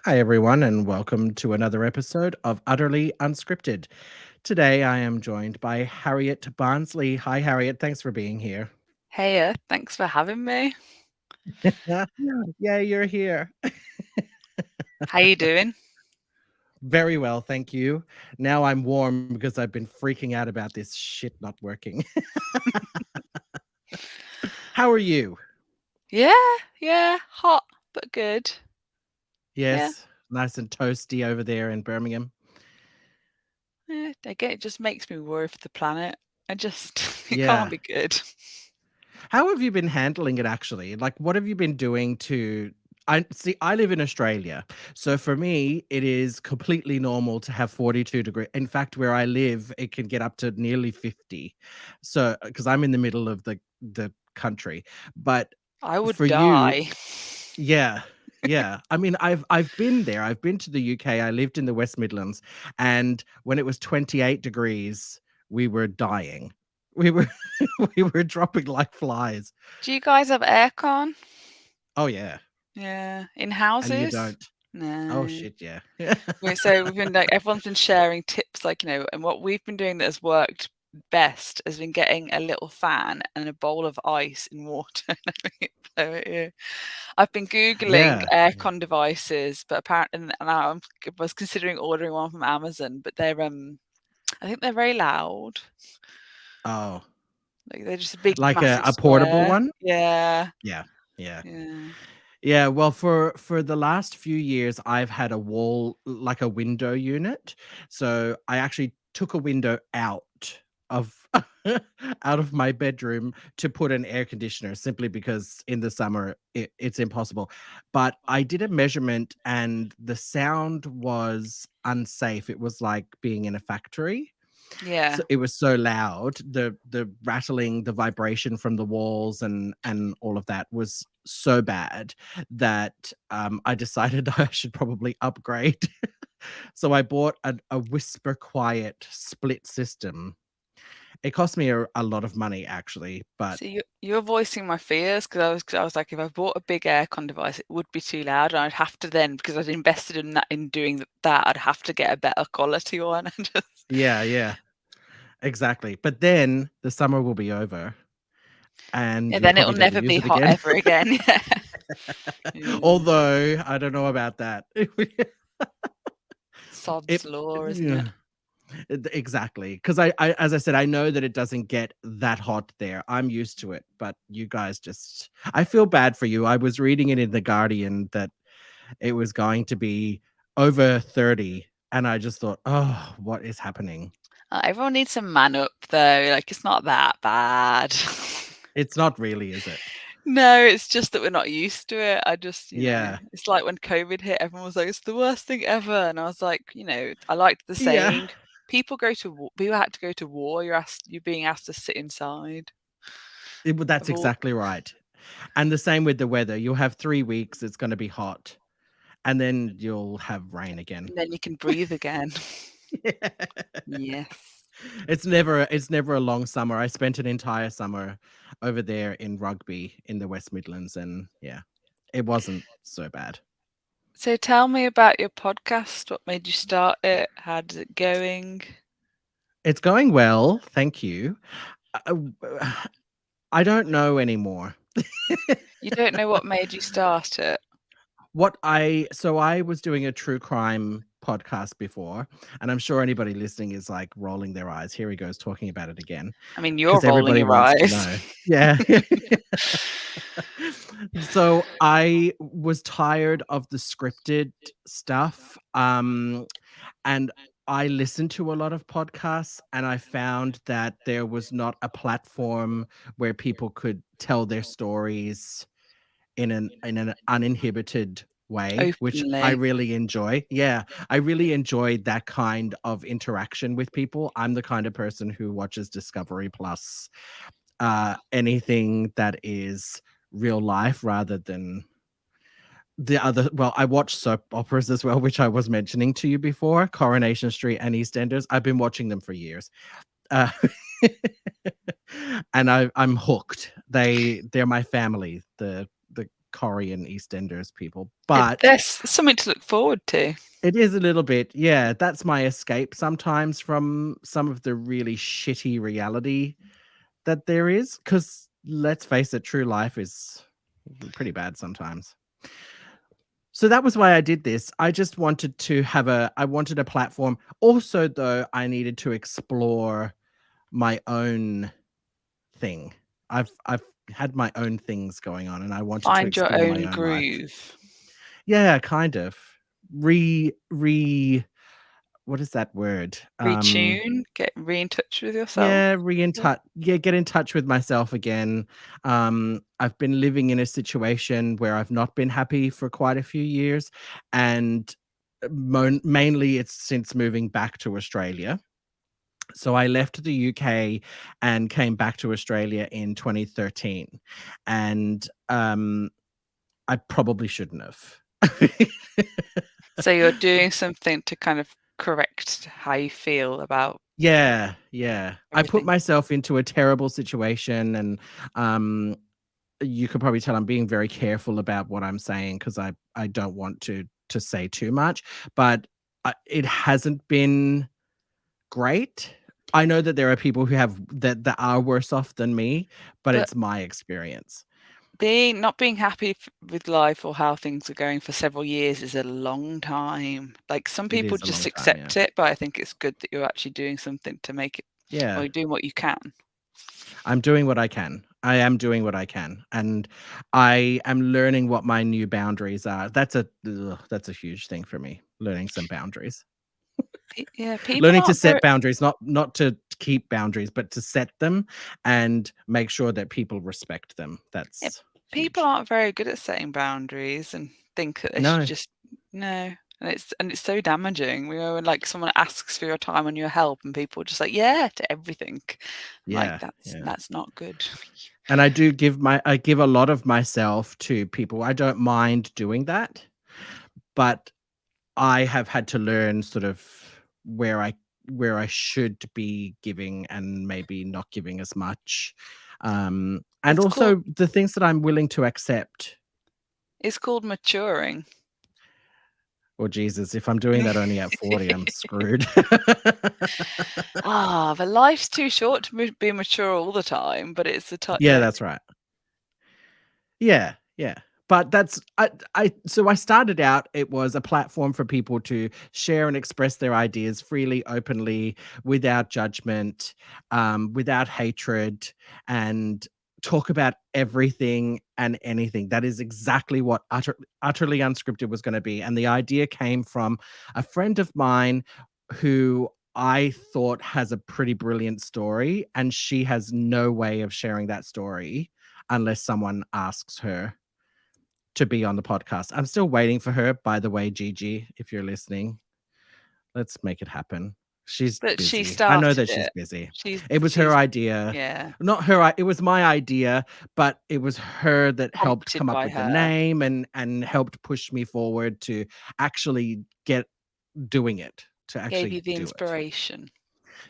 Hi, everyone, and welcome to another episode of Utterly Unscripted. Today, I am joined by Harriet Barnsley. Hi, Harriet. Thanks for being here. Hey, thanks for having me. Yeah, you're here. How you doing? Very well, thank you. Now I'm warm because I've been freaking out about this shit not working. How are you? Yeah, hot but good. Yeah, Yes, nice and toasty over there in Birmingham. again, it just makes me worry for the planet. I just, it can't Yeah. be good. How have you been handling it actually? Like, what have you been doing to I see, I live in Australia. So for me, it is completely normal to have 42 degree. In fact, where I live, it can get up to nearly 50. So because I'm in the middle of the country. But I would for you, die. yeah. Yeah. I mean, I've been there. I've been to the UK. I lived in the West Midlands, and when it was 28 degrees, we were dying. We were we were dropping like flies. Do you guys have aircon? Oh, yeah, Yeah, in and you houses? don't. Oh, No. shit, yeah. So we've been like everyone's been sharing tips, like and what we've been doing that has worked best has been getting a little fan and a bowl of ice in water and having it blow at you. I've been googling Yeah, yeah. aircon devices, but apparently, and was considering ordering one from Amazon, but I think they're very loud. Oh, Like they're just a big, like a massive a portable square. one? Yeah, Yeah, yeah. yeah. Yeah, well, for the last few years, I've had a wall like a window unit. So I actually took a window out of out of my bedroom to put an air conditioner simply because in the summer it's impossible. But I did a measurement and the sound was unsafe. It was like being in a factory. So Yeah. it was so loud, the rattling, the vibration from the walls and all of that was so bad that I decided I should probably upgrade. So I bought a whisper quiet split system. It cost me a lot of money actually, but So you're voicing my fears because I was like, if I bought a big aircon device, it would be too loud, and I'd have to then, because I'd invested in that in doing that, I'd have to get a better quality one. And just yeah, yeah, exactly. But then the summer will be over and yeah, you'll then it'll probably never never use be it hot again. ever again. Yeah. Although I don't know about that. Sod's It law, isn't it? yeah. Exactly, because I as I said, I know that it doesn't get that hot there. I'm used to it, but you guys just I feel bad for you. I was reading it in The Guardian that it was going to be over 30, and I just thought, "Oh, what is happening?" Everyone needs to man up, though. Like it's not that bad. It's not really, is it? No, it's just that we're not used to it. I just, Yeah. it's like when COVID hit, everyone was like, "It's the worst thing ever," and I was like, I liked the Yeah. saying, People had to go to war. You're being asked to sit inside." That's Of all, exactly right. And the same with the weather. You'll have 3 weeks, it's gonna be hot, and then you'll have rain again. and then you can breathe again. Yes. It's never a long summer. I spent an entire summer over there in Rugby in the West Midlands, and yeah, it wasn't so bad. So tell me about your podcast. What made you start it? How's it going? It's going well, thank you. Uh, I don't know anymore. You don't know what made you start it. I was doing a true crime podcast before, and I'm sure anybody listening is like rolling their eyes. Here he goes talking about it again, I mean, you're because rolling everybody your wants to eyes. know. Yeah. So I was tired of the scripted stuff. And I listened to a lot of podcasts and I found that there was not a platform where people could tell their stories in an uninhibited way, which I Openly. really enjoy. Yeah, I really enjoyed that kind of interaction with people. I'm the kind of person who watches Discovery Plus, anything that is real life rather than the other. Well, I watch soap operas as well, which I was mentioning to you before, Coronation Street and EastEnders. I've been watching them for years. Uh, and I'm hooked. They're my family. The Korean EastEnders people, It but there's something to look forward to. it is a little bit, yeah, that's my escape sometimes from some of the really shitty reality that there is. Because let's face it, true life is pretty bad sometimes. So that was why I did this. I just wanted to have I wanted a platform. Also, though, I needed to explore my own thing. I've had my own things going on, and I wanted to Find your explore my own own life. groove. Yeah, kind of. Re what is that word? Retune, get in touch with yourself. Yeah, get in touch with myself again. I've been living in a situation where I've not been happy for quite a few years, and mainly it's since moving back to Australia. So I left the UK and came back to Australia in 2013, and I probably shouldn't have. So you're doing something to kind of correct how you feel about Yeah, yeah. I put everything. myself into a terrible situation, and um you could probably tell I'm being very careful about what I'm saying because I don't want to say too much, but it hasn't been great. I know that there are people who have that are worse off than me, but But it's my experience. being not being happy with life or how things are going for several years is a long time. Like, some It people is a just long time, yeah. accept it, but I think it's good that you're actually doing something to make it, or Yeah. you're doing what you can. I'm doing what I can. I am doing what I can, and I am learning what my new boundaries are. That's a huge thing for me, learning some boundaries. Yeah, people Learning to aren't very set boundaries, not to keep boundaries, but to set them and make sure that people respect them. yeah, That's people huge. aren't very good at setting boundaries and think that they should No. just no. And it's so damaging. You know, when like someone asks for your time and your help, and people are just like, yeah, to everything. Like, Yeah, yeah. that's not good. And I give a lot of myself to people. I don't mind doing that, but I have had to learn sort of where I where I should be giving and maybe not giving as much. And It's called also the things that I'm willing to accept. it's called maturing. Well, Jesus, if I'm doing that only at 40, I'm screwed. Ah, but life's too short to be mature all the time, but it's the time, Yeah, yeah. that's right. Yeah, yeah. But that's I so I started out, it was a platform for people to share and express their ideas freely, openly, without judgment, without hatred, and talk about everything and anything. That is exactly what utterly unscripted was going to be. And the idea came from a friend of mine who I thought has a pretty brilliant story, and she has no way of sharing that story unless someone asks her to be on the podcast. I'm still waiting for her, by the way, Gigi, if you're listening. Let's make it happen. She's But she busy. I know started that she's it. busy. She's It was her she's idea. yeah, Not her it was my idea, but it was her that helped prompted come up by with the her. name and helped push me forward to actually get doing it, to Gave actually you the do it. inspiration.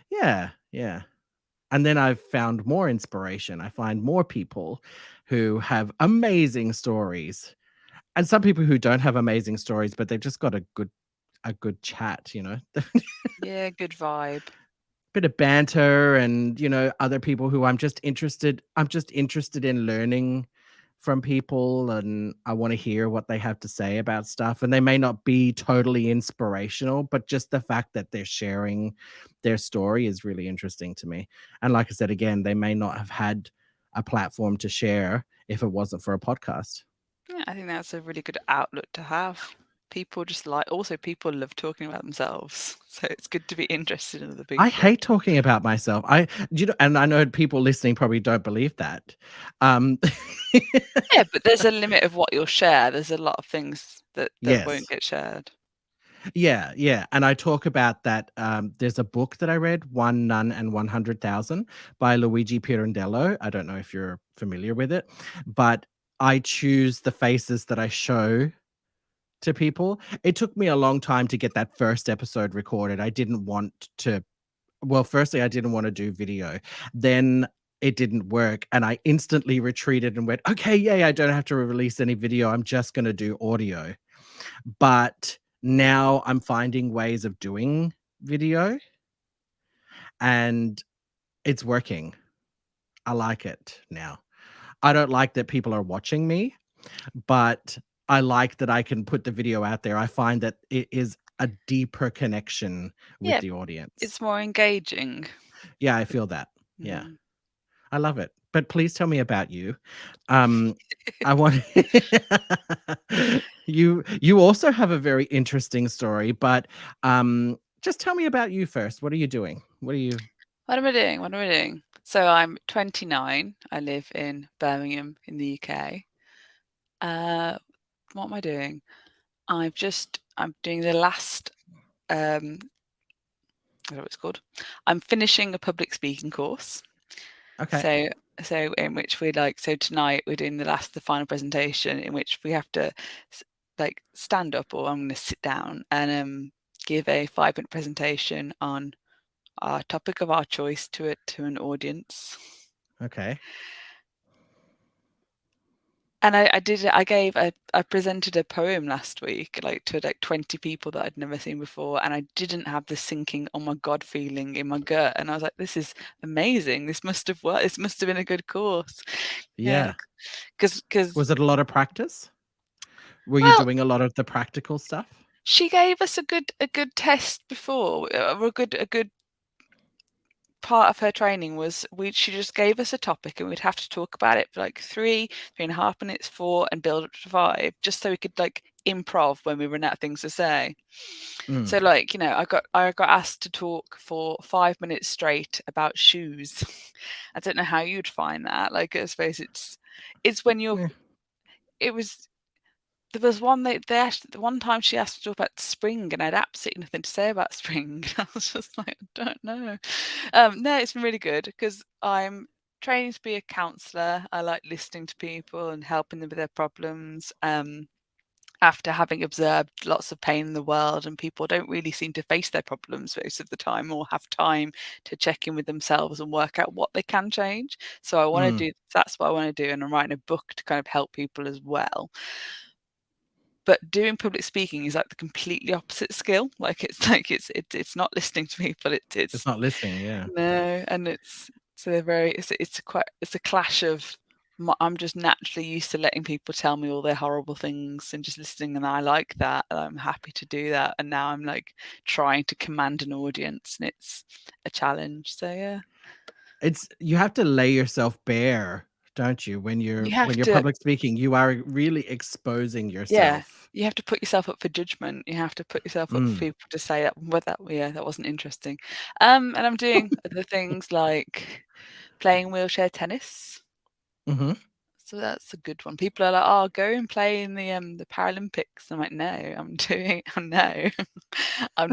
Yeah, yeah. And then I've found more inspiration. I find more people who have amazing stories, and some people who don't have amazing stories, but they've just got a good chat, you know? Yeah, good vibe. Bit of banter and, other people who I'm just interested in learning from people, and I wanna hear what they have to say about stuff, and they may not be totally inspirational, but just the fact that they're sharing their story is really interesting to me. And like I said, again, they may not have had a platform to share if it wasn't for a podcast. Yeah, I think that's a really good outlook to have. People just like also people love talking about themselves, so it's good to be interested in other I people. hate talking about myself. And I know people listening probably don't believe that. Um, Yeah, but there's a limit of what you'll share. There's a lot of things that won't yes. get shared. Yeah, yeah, and I talk about that, there's a book that I read, One Nun and 100,000 by Luigi Pirandello. I don't know if you're familiar with it, but I choose the faces that I show to people. It took me a long time to get that first episode recorded. I didn't want to Well, firstly, I didn't wanna do video. Then it didn't work, and I instantly retreated and went, "Okay, yay, I don't have to release any video, I'm just gonna do audio." But now I'm finding ways of doing video, and it's working. I like it now. I don't like that people are watching me, but I like that I can put the video out there. I find that it is a deeper connection with Yeah, the audience. it's more engaging. Yeah, I feel that. Yeah, Mm. I love it. But please tell me about you. Um, I want you also have a very interesting story, but just tell me about you first. What are you doing? What are you What am I doing? What am I doing? So I'm 29. I live in Birmingham in the UK. Uh, what am I doing? I'm doing the last I don't know what it's called. I'm finishing a public speaking course. okay? So in which we like so tonight we're doing the final presentation in which we have to like stand up or I'm going to sit down and give a 5 minute presentation on our topic of our choice to an audience. Okay. And I presented a poem last week, like to like 20 people that I'd never seen before, and I didn't have the sinking, oh my God feeling in my gut. And I was like, this is amazing. This must have worked. This must have been a good course. Yeah. Yeah. Because Was it a lot of practice? Were you well, doing a lot of the practical stuff? she gave us a good test before, a good part of her training was she just gave us a topic and we'd have to talk about it for like 3.5 minutes, 4, and build up to 5, just so we could like improv when we run out of things to say. Mm. So like, I got asked to talk for 5 minutes straight about shoes. I don't know how you'd find that. Like I suppose it's when you're Yeah. it was there was one they asked one time she asked to talk about spring and I had absolutely nothing to say about spring. I was just like, I don't know. No, it's been really good because I'm training to be a counsellor. I like listening to people and helping them with their problems. After having observed lots of pain in the world, and people don't really seem to face their problems most of the time or have time to check in with themselves and work out what they can change. So I want to Mm. do that's what I want to do, and I'm writing a book to kind of help people as well. But doing public speaking is like the completely opposite skill. It's not listening to people. It's It's not listening, yeah. no, and they're very it's a clash of I'm just naturally used to letting people tell me all their horrible things and just listening, and I like that, and I'm happy to do that. And now I'm like trying to command an audience, and it's a challenge. So yeah, It's you have to lay yourself bare, don't you? you have When you're to public speaking, you are really exposing yeah, yourself. you have to put yourself up for judgment. You have to put yourself up for Mm. people to say that, well, that wasn't interesting. And I'm doing other things like playing wheelchair tennis. Mhm. So that's a good one. People are like, "Oh, go and play in the Paralympics." I'm like, "No, I'm doing no." I'm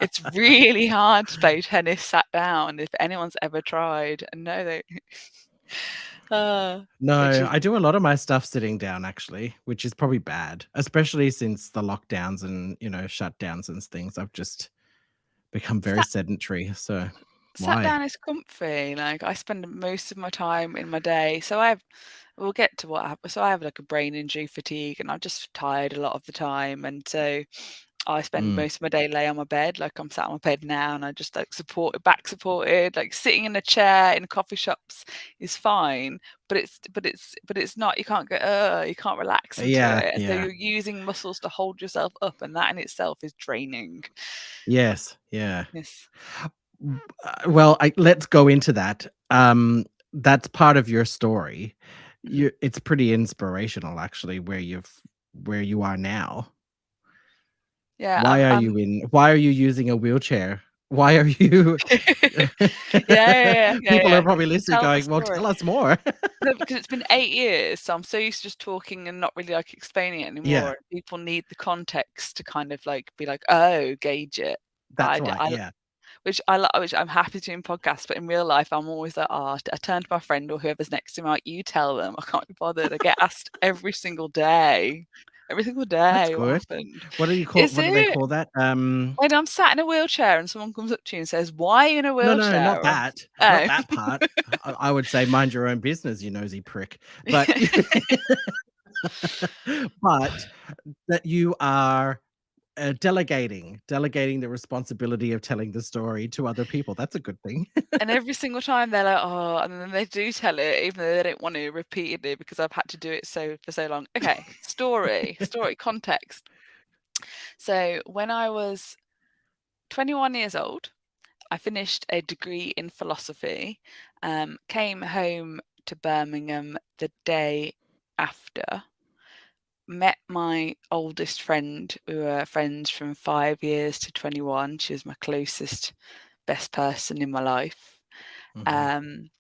it's really hard to play tennis sat down if anyone's ever tried. And no, they uh, which No, is I do a lot of my stuff sitting down actually, which is probably bad, especially since the lockdowns and, shutdowns and things. I've just become very sat sedentary, so sat why? down is comfy. Like I spend most of my time in my day. We'll get to what happens. So I have like a brain injury fatigue and I'm just tired a lot of the time. And so I spend Mm. most of my day lay on my bed, like I'm sat on my bed now, and I just like back supported, like sitting in a chair in coffee shops is fine, but it's not. You can't go, you can't relax into Yeah, it, and so yeah. you're using muscles to hold yourself up, and that in itself is draining. Yes, yeah. Yes. Well, let's go into that. That's part of your story. Mhm. It's pretty inspirational actually where you are now. Yeah, I'm Why are you using a wheelchair? Why are you yeah, yeah, yeah, yeah, People are yeah. probably To listening tell the going, "Well, story. tell us more." No, because it's been 8 years, so I'm so used to just talking and not really, like, explaining it Yeah, anymore. People need the context to kind of, like, be like, "Oh, gauge it." But that's right, yeah. which I'm happy to in podcasts, but in real life, I'm always like, "Oh," I turn to my friend or whoever's next to me, like, "You tell them, I can't be bothered." I get asked every single day every single That's day what good. happened. What Is do they it? call that? When I'm sat in a wheelchair and someone comes up to you and says, "Why are you in a No, no, not wheelchair?" Or that. Not oh. that part. I would say mind your own business, you nosy prick. But but that you are, delegating the responsibility of telling the story to other people. That's a good thing. And every single time they're like, "Oh," and then they do tell it, even though they don't want to repeatedly because I've had to do it for so long. Okay, story, context. So when I was 21 years old, I finished a degree in philosophy, came home to Birmingham the day after, met my oldest friend. We were friends from 5 years to 21. She was my closest, best person in my life. Mhm. Um,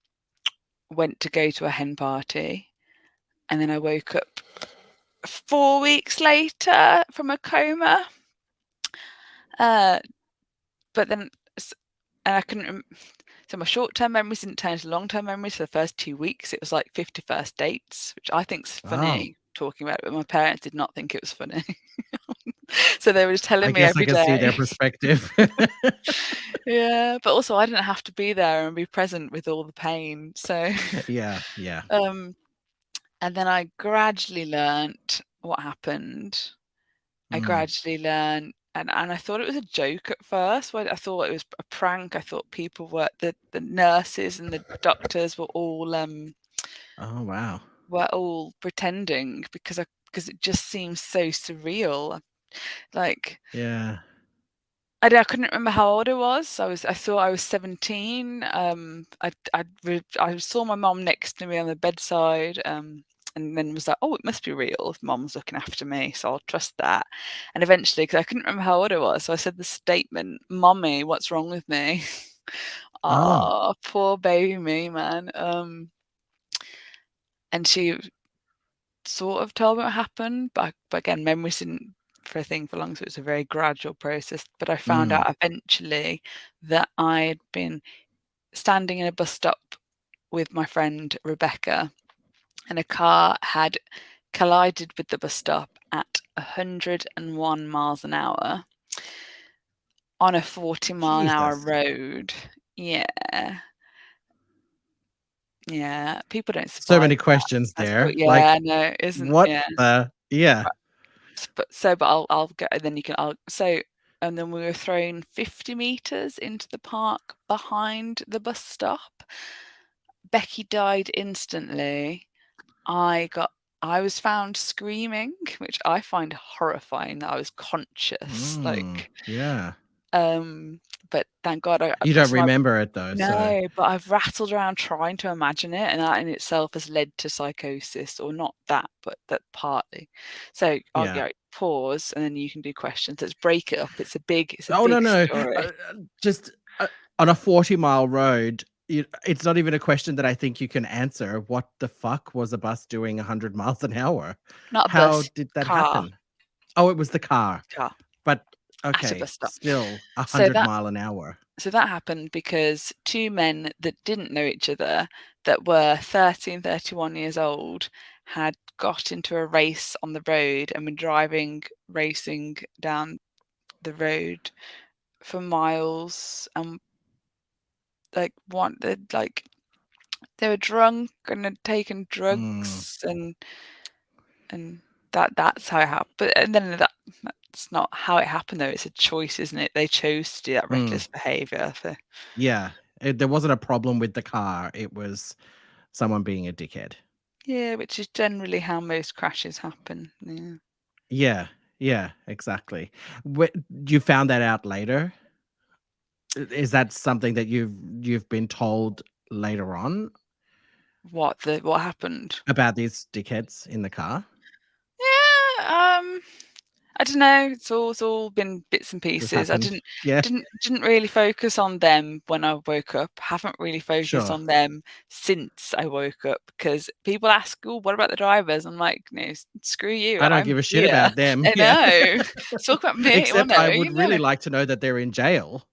Went to go to a hen party, and then I woke up 4 weeks later from a coma. Uh, but then s and I couldn't so my short-term memories didn't turn into long-term memories for the first 2 weeks. It was like 51st dates, which I think's Oh, funny talking about it, but my parents did not think it was funny. So they were just telling I me guess I every can see day. their perspective. Yeah, but also I didn't have to be there and be present with all the pain. So, Yeah, yeah. um, and then I gradually learnt what happened. I Mm. gradually learned, and I thought it was a joke at first. I thought it was a prank. I thought people the nurses and the doctors Oh, wow. were all pretending because it just seems so surreal. Like Yeah. I couldn't remember how old I was. I thought I was 17. I saw my mom next to me on the bedside, and then was like, "Oh, it must be real if mom's looking after me, so I'll trust that." And eventually, because I couldn't remember how old I was, so I said the statement, "Mommy, what's wrong with me?" Oh. Oh, poor baby me, man. And she sort of told me what happened, but again, memories didn't for a thing for long, so it's a very gradual process. But I found Mm. out eventually that I'd been standing in a bus stop with my friend Rebecca, and a car had collided with the bus stop at 101 miles an hour on a 40-mile-an-hour Jesus. road. Yeah, yeah. People don't So survive many that. questions That's there. what, Like, yeah, no, isn't what yeah. the yeah. But I'll go, and then you can I'll so and then we were thrown 50 meters into the park behind the bus stop. Becky died instantly. I got I was found screaming, which I find horrifying that I was conscious, Mm. Yeah. um, but thank God I You don't so I remember it though, so no, but I've rattled around trying to imagine it, and that in itself has led to psychosis, or not that, but that partly. So I'll yeah. go pause, and then you can do questions. Let's break it up. It's a Oh, no, big no. story. Just, on a 40-mile road, it's not even a question that I think you can answer. What the fuck was a bus doing 100 miles an hour? Not a How bus, did that car, happen? Oh, it was the car. car But, at a okay, bus stop. still So 100 that mile an hour. so that happened because two men that didn't know each other, that were 30 and 31 years old, had got into a race on the road and were racing down the road for miles, and like they were drunk and had taken Mm, drugs, and that's how it happened. But and then that's not how it happened though. It's a choice, isn't it? They chose to do that mm. reckless behavior for Yeah, there wasn't a problem with the car, it was someone being a dickhead. yeah, which is generally how most crashes happen. Yeah. Yeah, yeah, exactly. Wh You found that out later? Is that something that you've been told later on What happened? about these dickheads in the car? Yeah, I don't know. It's all been bits and Just pieces. I happened? Yeah, didn't really focus on them when I woke up. Haven't really focused sure. on them since I woke up because people ask, "Oh, what about the drivers?" I'm like, "No, screw you. I don't I'm give a shit here." about them, I yeah. know. Talk about me. Well, Except I no, would really like to know that they're in jail.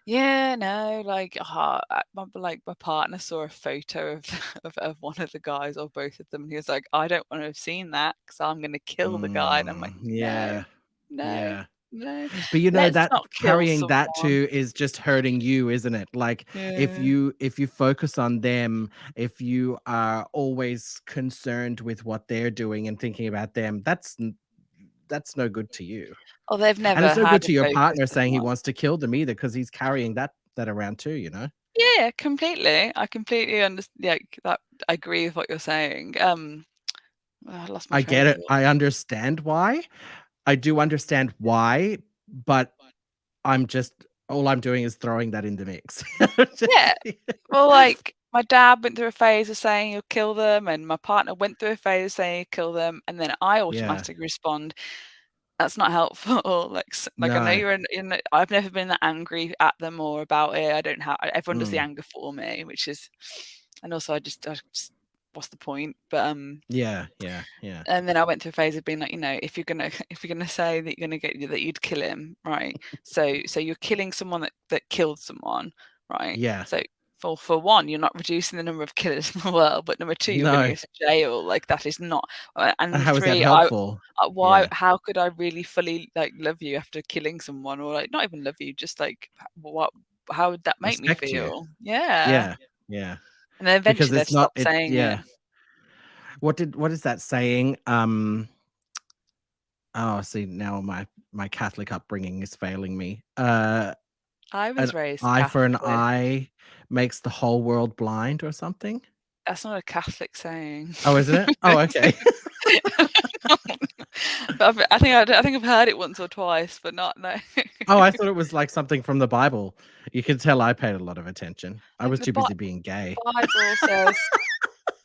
Yeah, no, like, my partner saw a photo of of one of the guys or both of them, and he was like, "I don't wanna have seen that because 'cause I'm gonna kill the guy," and I'm like, "No, Yeah, no, yeah. no, But, you know, let's that not kill carrying that someone." too is just hurting you, isn't it? Like, Yeah. if you focus on them, if you are always concerned with what they're doing and thinking about them, that's no good to you. Oh, they've And never it's no had good a to your focus partner of saying he mine. wants to kill them either, because he's carrying that around too, you know? Yeah, completely. I completely yeah, that I agree with what you're saying. I lost my I train get of it. thought. I understand why. I do understand why, but I'm just all I'm doing is throwing that in the mix. Yeah. Just Well, like, my dad went through a phase of saying he'll kill them, and my partner went through a phase of saying he'd kill them, and then I Yeah. automatically respond, "That's not helpful." Like, I know No. you're in I've never been that angry at them or about it. I don't have everyone does the Mm. anger for me, which is and also I just what's the point? But, Yeah, yeah, yeah. and then I went through a phase of being like, if you're gonna if you're gonna say that you're gonna get that you'd kill him, right? So you're killing someone that killed someone, right? Yeah. So for one, you're not reducing the number of killers in the world, but number two, you're gonna No. go to jail. Like that is not. And How is that three, helpful? why? Yeah. How could I really fully like love you after killing someone, or like not even love you, just like what? How would that make me Respect you. feel? Yeah. Yeah. Yeah. And then Because eventually they've it's not stopped it saying it. yeah. What is that saying? Oh, see, now my Catholic upbringing is failing me. I An was raised eye for an Catholic. eye makes the whole world blind or something? That's not a Catholic saying. Oh, isn't it? Oh, okay. But I think I've heard it once or twice, but not no. Oh, I thought it was like something from the Bible. You can tell I paid a lot of attention. I No, was too busy being gay, Bible says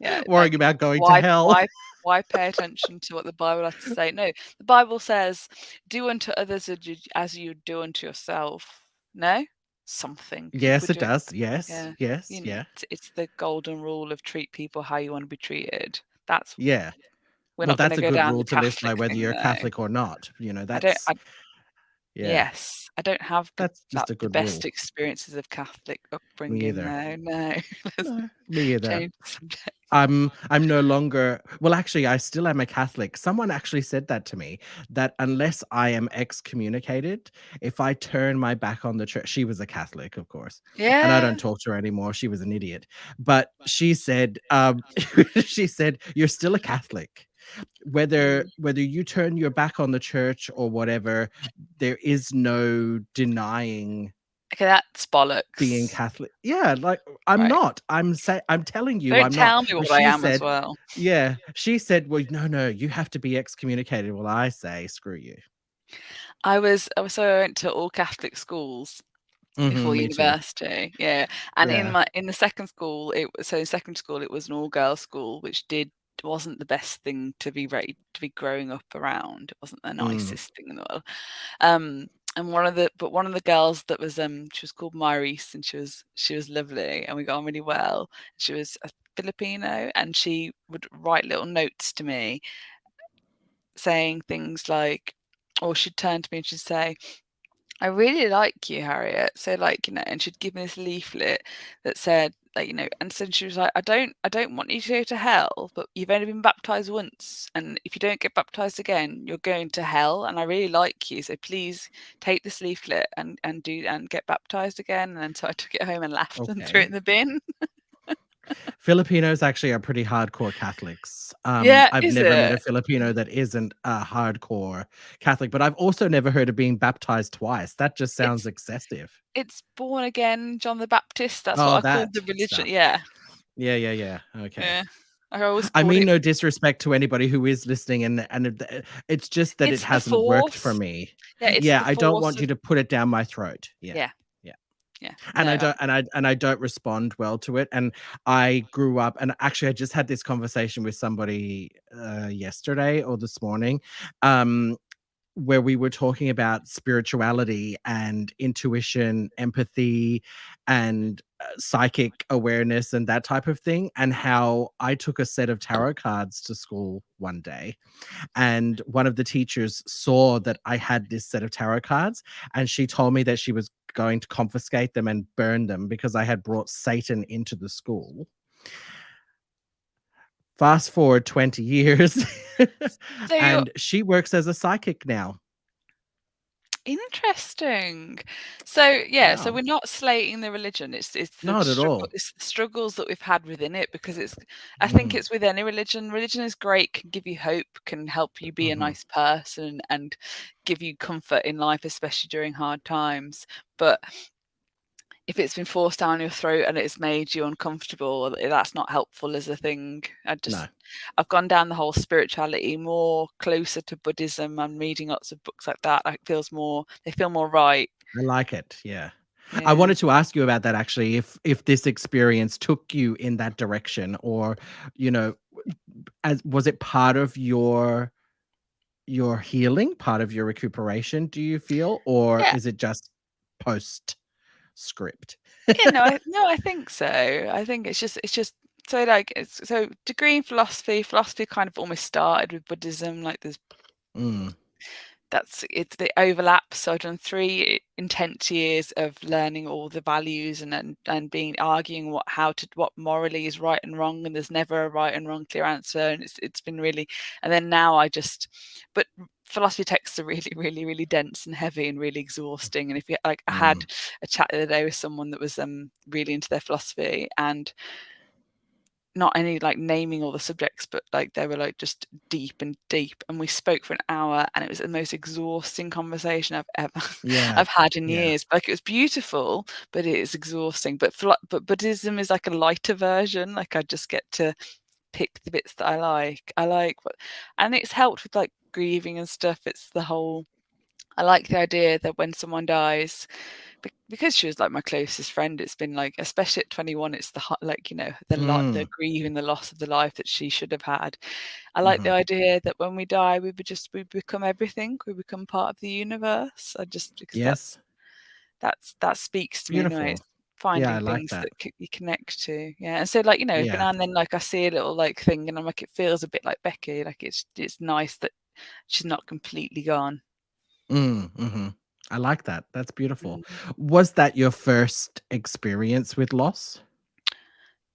yeah, like, worrying about going to why hell. why why pay attention to what the Bible has to say? No, the Bible says, "Do unto others as you do unto yourself." No? Something. If we're Yes, it doing does. Yes, yeah, yes, yeah, it's the golden rule of treat people how you wanna be treated. That's yeah. we're Well, not gonna that's a go good down the rule to live by Catholic whether thing you're though. Catholic or not, you know, I don't that's yeah, Yes, I don't have that's that just a the good best rule. experiences of Catholic Me upbringing, either. no. Let's No, me either. change the subject. I'm no longer well, actually, I still am a Catholic. Someone actually said that to me, that unless I am excommunicated, if I turn my back on the church, she was a Catholic, of course, and I don't Yeah. talk to her anymore. She was an idiot. But she said, she said, "You're still a Catholic. Mm. Whether you turn your back on the church or whatever, there is no denying Okay, that's being bollocks. Catholic." Yeah, like, I'm Right. not. I'm telling you Don't I'm not. tell me But what I she am as said well. yeah, she said, "Well, no, no, you have to be excommunicated." Well, I say, "Screw you." So I went to all Catholic schools before Mhm, me too. university, yeah, and Yeah. in the second school, in secondary school, it was an all-girls school, which wasn't the best thing to be ready to be growing up around. It wasn't the Mm. nicest thing in the world. And one of the girls that was she was called Myris, and she was lovely and we got on really well. She was a Filipino and she would write little notes to me saying things like, or she'd turn to me and she'd say, "I really like you, Harriet." So like, and she'd give me this leaflet that said, like, and so she was like, I don't want you to go to hell, but you've only been baptized once, and if you don't get baptized again, you're going to hell. And I really like you, so please take this leaflet and get baptized again. And then so I took it home and laughed and threw it Okay. in the bin. Filipinos actually are pretty hardcore Catholics. Yeah, I've is never met a it? Filipino that isn't a hardcore Catholic, but I've also never heard of being baptized twice. That just sounds It's excessive. it's born again John the Baptist. That's what Oh, I called that the religion. stuff. Yeah, Yeah, yeah, yeah. Okay. yeah. I always I called mean it. no disrespect to anybody who is listening, it's just that it It's the hasn't worked for force. me. Yeah, it's Yeah, the I don't force want you of to put it down my throat. Yeah. yeah, Yeah. yeah. And I No, don't and I don't respond well to it, and I grew up and actually I just had this conversation with somebody, yesterday or this morning, um, where we were talking about spirituality and intuition, empathy, and psychic awareness and that type of thing, and how I took a set of tarot cards to school one day, and one of the teachers saw that I had this set of tarot cards, and she told me that she was going to confiscate them and burn them because I had brought Satan into the school. Fast forward 20 years, So you're and she works as a psychic now. interesting. So, yeah, so Yeah, we're not slating the religion, not at all. it's the struggles that we've had within it, because it's I think Mm, it's with any religion. Religion is great, can give you hope, can help you be a mhm. nice person and give you comfort in life, especially during hard times. But if it's been forced down your throat and it's made you uncomfortable, that's not helpful as a thing. No, I've gone down the whole spirituality more closer to Buddhism. I'm reading lots of books like that. They feel more right. I like it, yeah. I Yeah. wanted to ask you about that actually, if this experience took you in that direction or, you know, as was it part of your healing, part of your recuperation, do you feel, or Yeah. is it just postscript? Yeah, no, I think so. I think it's just so like it's so degree in philosophy. Philosophy kind of almost started with Buddhism. Like there's Mm, that's it's the overlap. So I've done 3 intense years of learning all the values and being arguing what morally is right and wrong, and there's never a right and wrong clear answer. And it's been really, and then now but philosophy texts are really, really, really dense and heavy and really exhausting. And if you like, I had mm, a chat the other day with someone that was really into their philosophy, and not only like naming all the subjects, but like they were like just deep and deep. And we spoke for an hour, and it was the most exhausting conversation I've ever yeah, I've had in yeah, years. Like it was beautiful, but it is exhausting. But Buddhism is like a lighter version. Like I just get to pick the bits that I like. And it's helped with like grieving and stuff. It's the whole. I like the idea that when someone dies, because she was like my closest friend, it's been like, especially at 21, it's like, the mm, grieving the loss of the life that she should have had. I like the mhm. idea that when we die, we become everything, we become part of the universe. I just because Yes, that speaks to me anyway. beautiful. It's Yeah, I finding like things that. that you connect to, yeah. And so, like, every Yeah. now and then, like, I see a little like thing, and I'm like, it feels a bit like Becky. Like it's nice that she's not completely gone. Mhm. I like that. That's beautiful. Mm. Was that your first experience with loss?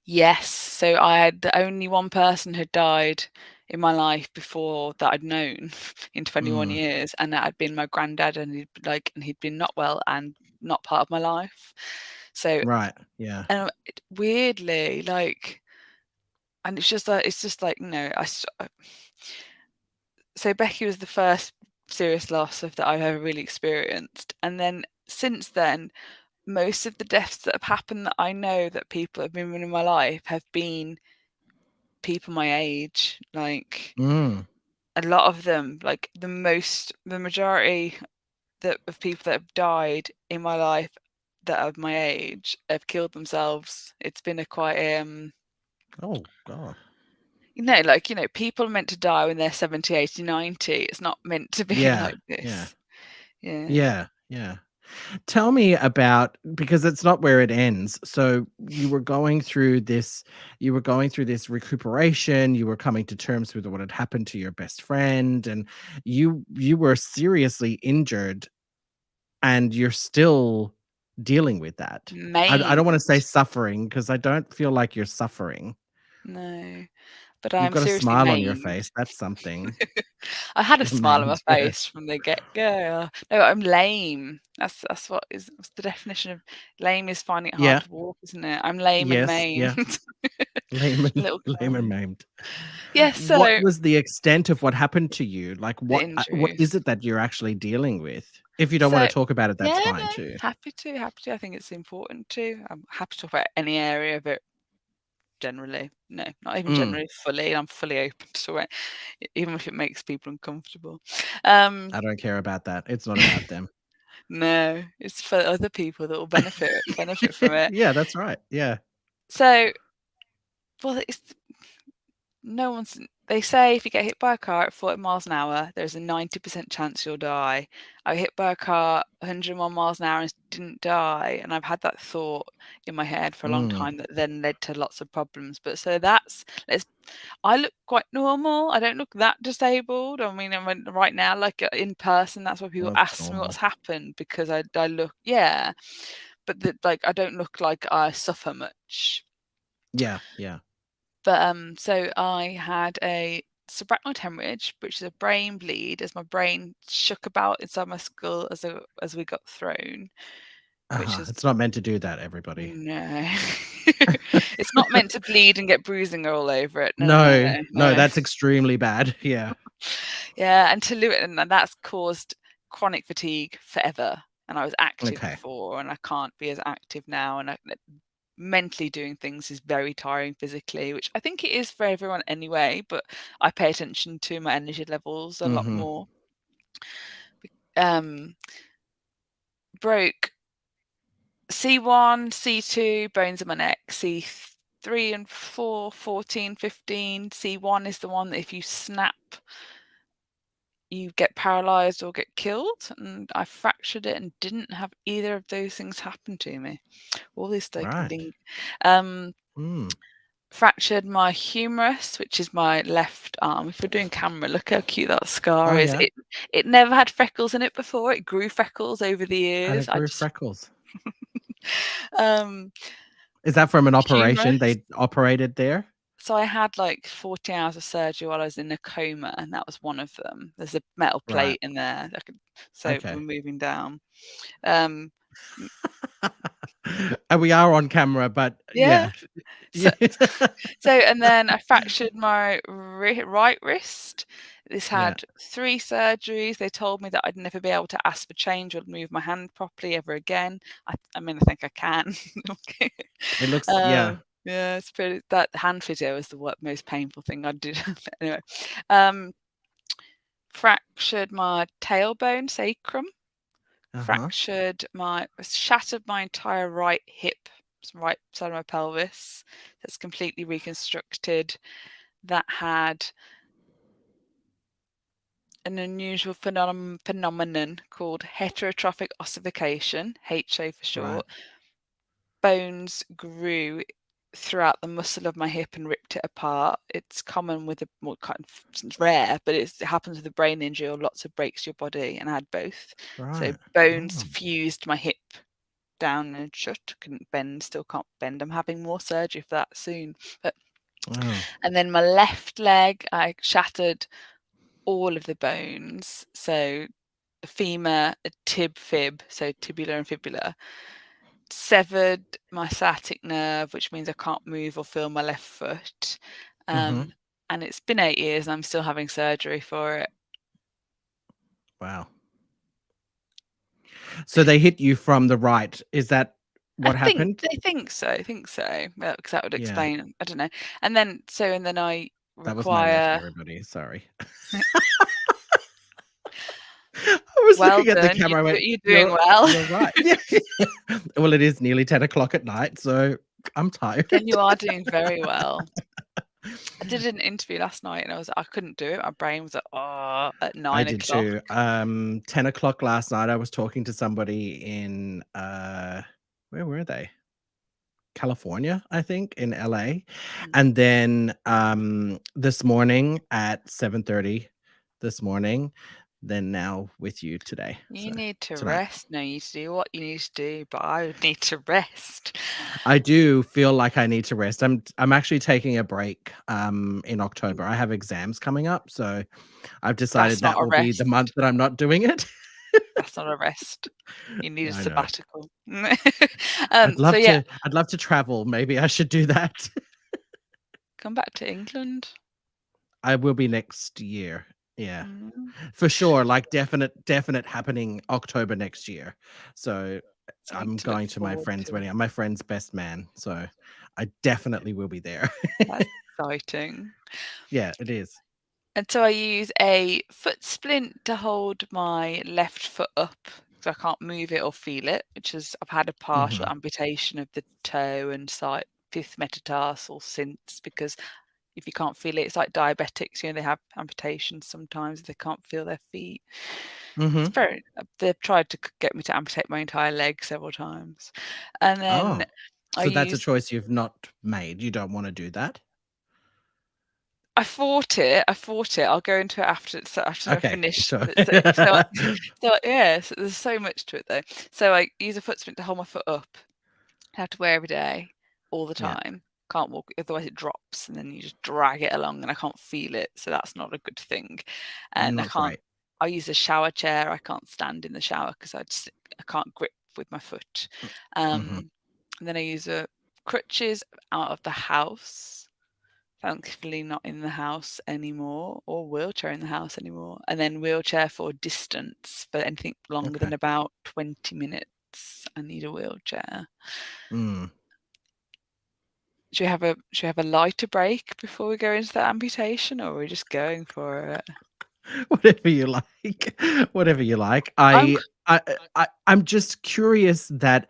Yes. So I had the only one person had died in my life before that I'd known in 21 Mm, years, and that had been my granddad, and he'd been not well and not part of my life. So, right, yeah. weirdly, like, and it's just like, so Becky was the first serious loss of that I've ever really experienced. And then since then, most of the deaths that have happened that I know that people have been in my life have been people my age. Like Mm, a lot of them, like the majority of people that have died in my life that are my age have killed themselves. It's been a quite oh god. people are meant to die when they're 70, 80, 90. It's not meant to be Yeah, like yeah, this. Yeah. yeah, yeah. Tell me about, because it's not where it ends. So you were going through this recuperation, you were coming to terms with what had happened to your best friend, and you were seriously injured, and you're still dealing with that. I don't wanna Maimed. say suffering, because I don't feel like you're suffering. No, but You've I'm got a seriously smile on your maimed. face, that's something. I had a You're smile on my maimed, yeah. face from the get-go. No, I'm lame. What's the definition of lame is finding it hard Yeah, to walk, isn't it? I'm lame and yes, maimed. yeah. Layman Little layman clown. maimed. Yeah, What so was the extent of what happened to you? Like, the what is injuries. it that you're actually dealing with? If you don't wanna So talk about it, that's yeah, fine no, too. happy to. I think it's important to. I'm happy to talk about any area of it generally. No, not even Mm, generally, fully. I'm fully open to it, even if it makes people uncomfortable. Um, I don't care about that. It's not about them. no, it's for other people that will benefit from it. Yeah, that's right. Yeah. So, well, it's no one's. They say if you get hit by a car at 40 miles an hour, there's a 90% chance you'll die. I got hit by a car 101 miles an hour and didn't die, and I've had that thought in my head for a long Mm, time that then led to lots of problems. But so that's let's I look quite normal. I don't look that disabled. I mean, right now, like in person, that's why people looks ask me what's normal. happened because I look, yeah, but like I don't look like I suffer much. Yeah, yeah. But so I had a subarachnoid hemorrhage, which is a brain bleed, as my brain shook about inside my skull as we got thrown, which Uh-huh. is It's not meant to do that, everybody. no, it's not meant to bleed and get bruising all over it. No, no, No, no, no, no. that's extremely bad. Yeah. Yeah, and to live it, and that's caused chronic fatigue forever. And I was active Okay. before, and I can't be as active now. And mentally doing things is very tiring physically, which I think it is for everyone anyway. But I pay attention to my energy levels a lot Mhm. more. Um, broke C1, C2 bones in my neck, C3 and 4, 14, 15. C1 is the one that if you snap you get paralyzed or get killed, and I fractured it and didn't have either of those things happen to me. All this like Right. um, Mm. fractured my humerus, which is my left arm. If you're doing camera, look how cute that scar Oh, is. yeah? It never had freckles in it before. It grew freckles over the And years. it I grew just freckles. um, Is that from an operation humerus. they operated there? So I had like 40 hours of surgery while I was in a coma, and that was one of them. There's a metal Right. plate in there. So we're Okay. moving down. Um, m And we are on camera, but yeah, yeah. so Yeah. and then I fractured my right wrist. This Yeah. had 3 surgeries. They told me that I'd never be able to ask for change or move my hand properly ever again. I mean, I think I can. Okay. It looks yeah. Yeah, it's pretty that hand physio is the most painful thing I did. Anyway, um, fractured my tailbone sacrum. Uh-huh. Shattered my entire right hip, right side of my pelvis. That's completely reconstructed. That had an unusual phenomenon called heterotrophic ossification, HO for Right. short. Bones grew throughout the muscle of my hip and ripped it apart. It's common with it's rare, but it happens with a brain injury or lots of breaks to your body, and I had both. So Right. bones Oh. fused my hip down and shut, couldn't bend, still can't bend. I'm having more surgery for that soon. But Oh. and then my left leg, I shattered all of the bones. So femur, a fib, so tibular and fibula. Severed my sciatic nerve, which means I can't move or feel my left foot. Mhm. And it's been 8 years and I'm still having surgery for it. Wow. So they hit you from the right. Is that what happened? They think so. I think so. Well, because that would Yeah. explain. I don't know. And then I That was my left, require. everybody. Sorry. I was Well looking at the done. camera. I went, You're doing well. You're right." Yeah. Well, it is nearly 10 o'clock at night, so I'm tired. Then you are doing very well. I did an interview last night and I couldn't do it. My brain was like, oh, at I 9 did o'clock. too. 10 o'clock last night, I was talking to somebody in, where were they? California, I think, in LA. Mm. And then, this morning at 7:30 this morning, then now with you today. You So, need to tonight. rest. No, you need to do what you need to do, but I would need to rest. I do feel like I need to rest. I'm actually taking a break, in October. Mm, I have exams coming up, so I've decided that's not that a will be the month rest. that I'm not doing it. That's not a rest. You need a I know. sabbatical. So yeah, I'd love to travel. Maybe I should do that. come back to England. I will be next year. Yeah. Mm, For sure, like definite happening October next year. So, something I'm to look going to my forward friend's to. wedding. I'm my friend's best man, so I definitely will be there. That's exciting. Yeah, it is. And so I use a foot splint to hold my left foot up because I can't move it or feel it, which is I've had a partial Mhm. amputation of the toe and side fifth metatarsal since because if you can't feel it. It's like diabetics, they have amputations sometimes if they can't feel their feet. It's Mhm. very they've tried to get me to amputate my entire leg several times. And then Oh, I so that's a used choice you've not made. You don't wanna do that? I fought it. I'll go into it after I Okay. finish. So So yeah, so there's so much to it though. So I use a foot splint to hold my foot up. I have to wear every day, all the Yeah, time. Can't walk, otherwise it drops, and then you just drag it along, and I can't feel it, so that's not a good thing. And not great. I use a shower chair. I can't stand in the shower because I can't grip with my foot. Mhm. And then I use a crutches out of the house. Thankfully, not in the house anymore, or wheelchair in the house anymore. And then wheelchair for distance, for anything longer Okay. than about 20 minutes. I need a wheelchair. Mm. Should we have a lighter break before we go into the amputation, or are we just going for it? Whatever you like. Whatever you like. I'm I'm just curious that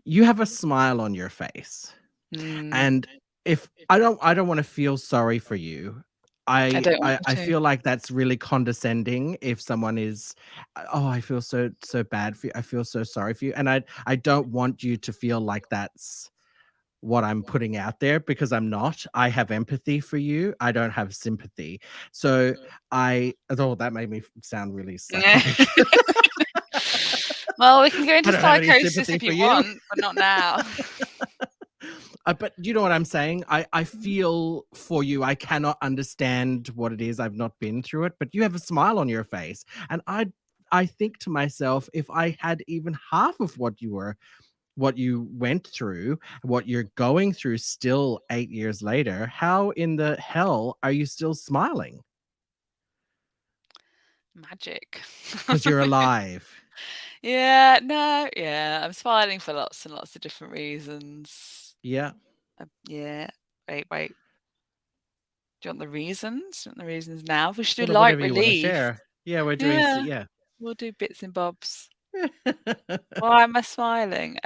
you have a smile on your face, mm, and if I don't wanna feel sorry for you. I don't want you I to. feel like that's really condescending if someone is, "Oh, I feel so bad for you. I feel so sorry for you," and I don't want you to feel like that's what I'm putting out there because I'm not. I have empathy for you. I don't have sympathy. So oh, that made me sound really psychotic. Well, we can go I into don't have any psychosis sympathy if for you you. want, but not now. But you know what I'm saying? I Mhm. feel for you. I cannot understand what it is. I've not been through it, but you have a smile on your face. And I think to myself, if I had even half of what you went through, what you're going through still 8 years later, how in the hell are you still smiling? Magic. Because 'Cause you're alive. Yeah, no, yeah, I'm smiling for lots and lots of different reasons. Yeah. Yeah. Wait. Do you want the reasons? Do you want the reasons now? We should do light Whatever you wanna relief. share. Yeah, we're doing Yeah, yeah. we'll do bits and bobs. Why am I smiling?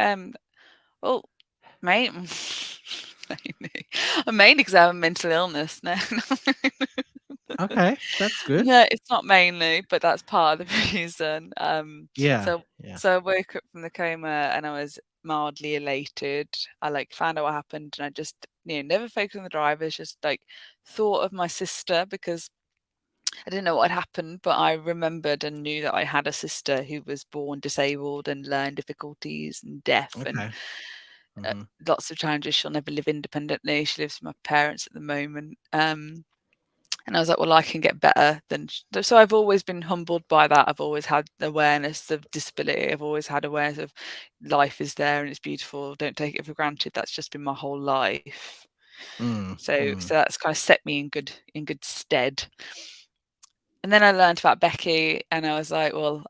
Well, main mainly mainly 'cause I have a mental illness. No, Okay, that's good. no, it's not mainly, but that's part of the reason. Yeah, So yeah. so I woke up from the coma and I was mildly elated. I, like, found out what happened, and I just, never focused on the drivers, just, like, thought of my sister because I didn't know what had happened, but I remembered and knew that I had a sister who was born disabled and learned difficulties and deaf and Okay. Mhm. lots of challenges. She'll never live independently. She lives with my parents at the moment. And I was like, well, I can get better than. So I've always been humbled by that. I've always had awareness of disability. I've always had awareness of life is there and it's beautiful. Don't take it for granted. That's just been my whole life. Mm, So mm. that's kind of set me in good stead. And then I learned about Becky, and I was like, "Well,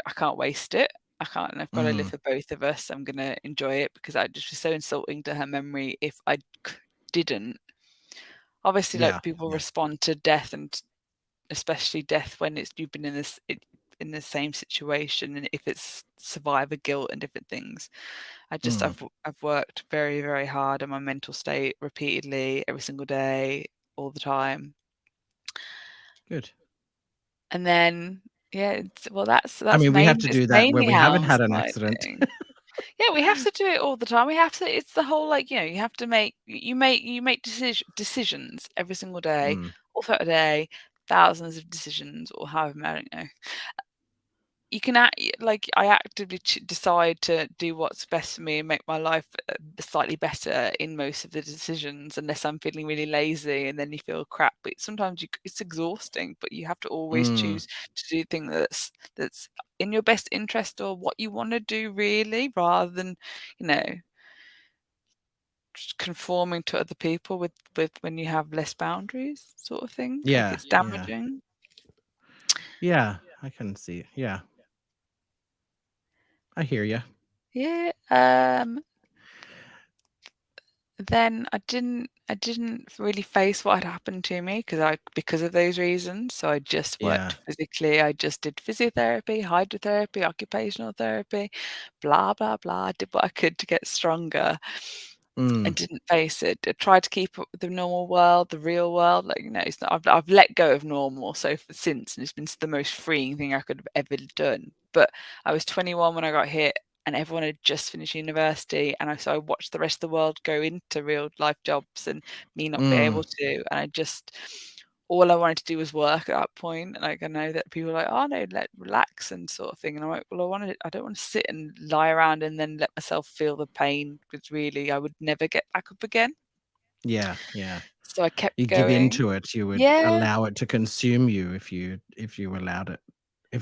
I can't waste it. I can't, and I've got to live Mm. for both of us. I'm gonna enjoy it because I just was so insulting to her memory if I didn't." Obviously, like, Yeah, people yeah. respond to death, and especially death when you've been in the same situation, and if it's survivor guilt and different things. Mm. I've worked very, very hard on my mental state repeatedly every single day, all the time. Good. And then, yeah, well, I mean, we have to it's do that when mainly we how haven't I'm had an accident. smiling. Yeah, we have to do it all the time. We have to, it's the whole, like, you have to make decisions every single day, Mm. all throughout the day, thousands of decisions or however many, I don't know. You can act like, I actively decide to do what's best for me and make my life slightly better in most of the decisions, unless I'm feeling really lazy, and then you feel crap. But sometimes it's exhausting, but you have to always Mm. choose to do things that's in your best interest or what you want to do, really, rather than, you know just conforming to other people with when you have less boundaries, sort of thing. Like, Yeah, it's yeah. damaging. Yeah, I can see yeah, I hear you. Yeah. Then I didn't really face what had happened to me because of those reasons. So I just Yeah. worked physically. I just did physiotherapy, hydrotherapy, occupational therapy, blah blah blah. I did what I could to get stronger. Mm, and didn't face it. I tried to keep up with the normal world, the real world. Like, it's not, I've let go of normal since, and it's been the most freeing thing I could have ever done. But I was 21 when I got hit, and everyone had just finished university, and so I watched the rest of the world go into real life jobs and me not be mm, able to. And I just, all I wanted to do was work at that point. Like, I know that people are like, "Oh no, let relax," and sort of thing. And I'm like, "Well, I don't want to sit and lie around and then let myself feel the pain, because really I would never get back up again." yeah, yeah. So I kept You give going. into it, you would Yeah, allow it to consume you if you allowed it.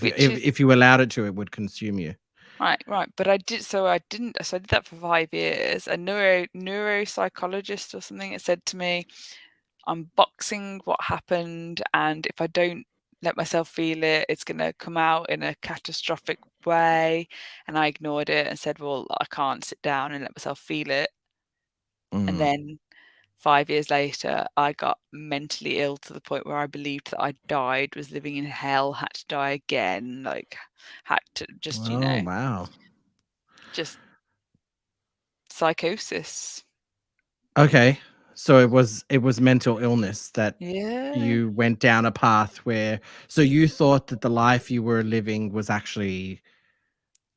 which is If you allowed it to, it would consume you. right, right. But I did that for 5 years. A neuropsychologist or something, it said to me, "I'm boxing what happened, and if I don't let myself feel it, it's gonna come out in a catastrophic way." And I ignored it and said, "Well, I can't sit down and let myself feel it." And Mm. then 5 years later, I got mentally ill to the point where I believed that I died, was living in hell, had to die again, like, had to just, Oh, wow. just psychosis. Okay. So it was mental illness that Yeah. you went down a path where so you thought that the life you were living was actually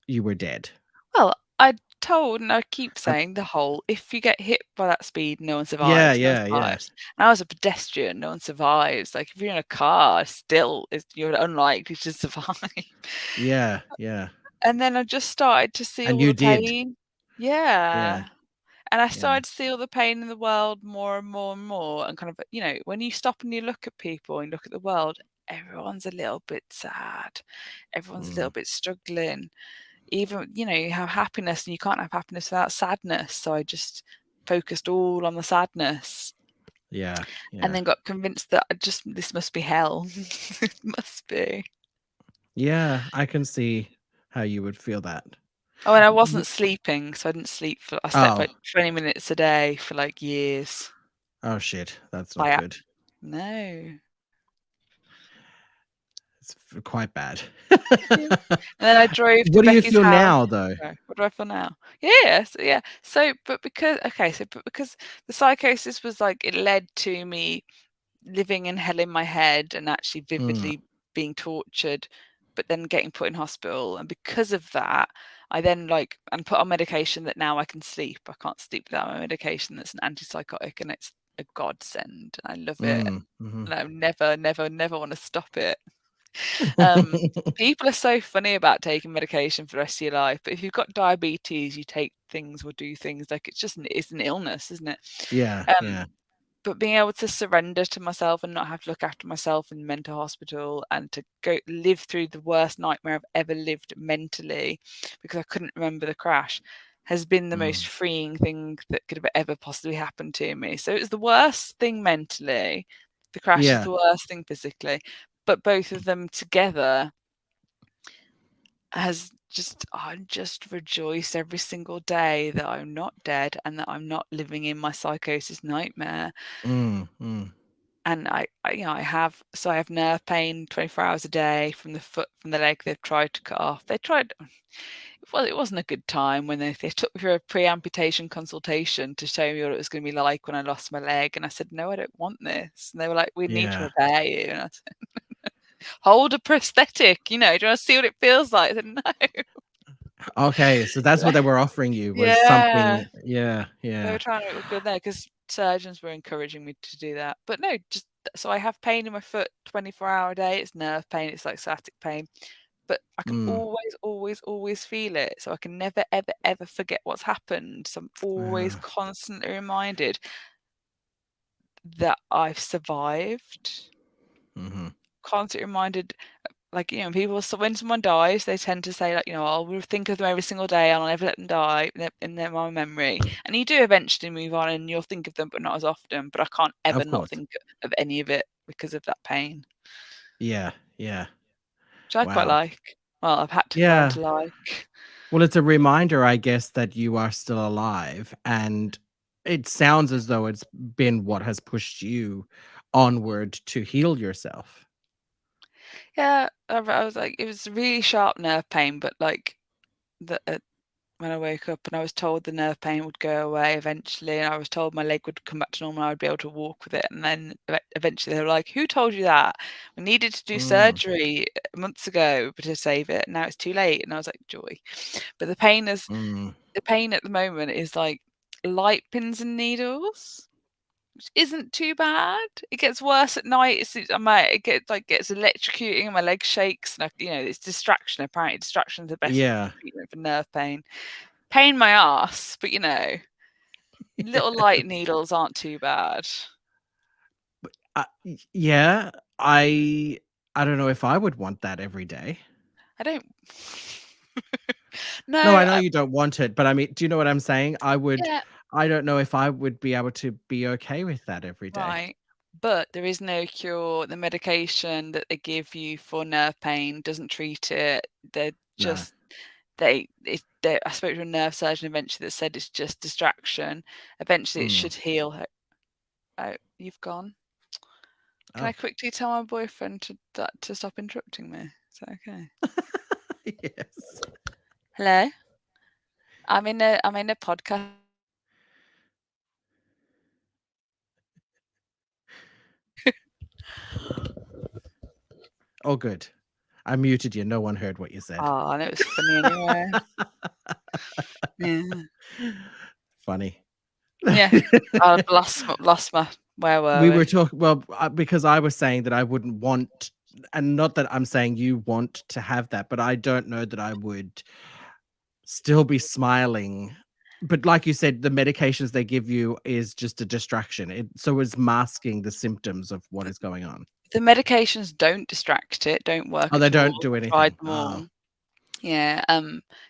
you were dead. Well, I told, and I keep Uh, saying the whole, if you get hit by that speed, no one yeah, survives, no one yeah, yeah. survives. And I was a pedestrian, no one survives. Like, if you're in a car, still, you're unlikely to survive. Yeah, yeah. And then I just started to see And all you the did. pain. Yeah, Yeah. And I yeah. started to see all the pain in the world more and more and more, and kind of, when you stop and you look at people and look at the world, everyone's a little bit sad. Everyone's a Mm. little bit struggling. Even, you have happiness, and you can't have happiness without sadness. So I just focused all on the sadness, Yeah, and yeah. then got convinced that this must be hell. It must be. Yeah, I can see how you would feel that. Oh, and I W wasn't sleeping, so I slept Oh. like 20 minutes a day for like years. Oh, shit. That's not By good. No. It's quite bad. Yeah. And then I drove to What do you Becky's feel house. now, though? Sorry, what do I feel now? Yeah, so yeah. But because the psychosis was like, it led to me living in hell in my head and actually Mm, vividly being tortured, but then getting put in hospital. And because of that, I then and put on medication that now I can sleep. I can't sleep without my medication that's an antipsychotic, and it's a godsend. I love it. mm, mhm. And I never, never, never want to stop it. Um, People are so funny about taking medication for the rest of your life, but if you've got diabetes, you take things or do things like it's an illness, isn't it? Yeah, yeah. Um, but being able to surrender to myself and not have to look after myself in mental hospital, and to go live through the worst nightmare I've ever lived mentally, because I couldn't remember the crash, has been the most Mm. freeing thing that could have ever possibly happened to me. So it was the worst thing mentally. The crash is Yeah. the worst thing physically, but both of them together has just I just rejoice every single day that I'm not dead and that I'm not living in my psychosis nightmare. Mm, mm. And I have nerve pain 24 hours a day from the foot, from the leg they've tried to cut off. They tried, well, it wasn't a good time when they took me for a pre-amputation consultation to show me what it was going to be like when I lost my leg. And I said, "No, I don't want this." And they were like, "We need to Yeah. repair you." And I said, "Hold a prosthetic, do you want to see what it feels like?" I said, "No." Okay, so that's what they were offering you was Yeah. something yeah, They yeah. were trying to look good there because surgeons were encouraging me to do that. But no, just so I have pain in my foot 24-hour a day. It's nerve pain, it's like sciatic pain, but I can Mm. always, always, always feel it. So I can never, ever, ever forget what's happened. So I'm always Yeah. constantly reminded that I've survived. Mhm. Constantly reminded, people, so when someone dies, they tend to say, like, I'll think of them every single day, and I'll never let them die my memory. And you do eventually move on, and you'll think of them, but not as often. But I can't ever Of not course. think of any of it because of that pain, Yeah, yeah. which I quite Wow. like. Well, I've had to learn Yeah. to like. Well, it's a reminder, I guess, that you are still alive, and it sounds as though it's been what has pushed you onward to heal yourself. Yeah, I was like, it was really sharp nerve pain, but like the when I woke up, and I was told the nerve pain would go away eventually, and I was told my leg would come back to normal and I would be able to walk with it, and then eventually they were like, "Who told you that? We needed to do Mm, surgery months ago to save it, and now it's too late." And I was like, "Joy." But mm. the pain at the moment is like light pins and needles, which isn't too bad. It gets worse at night. It gets electrocuting and my leg shakes, and it's distraction. Apparently, distraction is the best Yeah. treatment for nerve pain. Pain my ass, but little light needles aren't too bad. Yeah, I don't know if I would want that every day. I don't. No, No, I know you don't want it, but I mean, do you know what I'm saying? yeah, I don't know if I would be able to be okay with that every day. right. But there is no cure. The medication that they give you for nerve pain doesn't treat it. They're No. just I spoke to a nerve surgeon eventually that said it's just distraction. Eventually, it Mm. should heal. Oh, you've gone. Can I Oh. quickly tell my boyfriend to stop interrupting me? Is that okay? Yes. Hello. I'm in a podcast. Oh, good. I muted you. No one heard what you said. Oh, and it was funny anyway. Yeah. Funny. Yeah. I've lost my where were We were we? talking well, because I was saying that I wouldn't want, and not that I'm saying you want to have that, but I don't know that I would still be smiling. But like you said, the medications they give you is just a distraction. So it's masking the symptoms of what is going on. The medications don't distract it, don't work Oh, they at don't all. do Tried anything. them Oh, all. Yeah,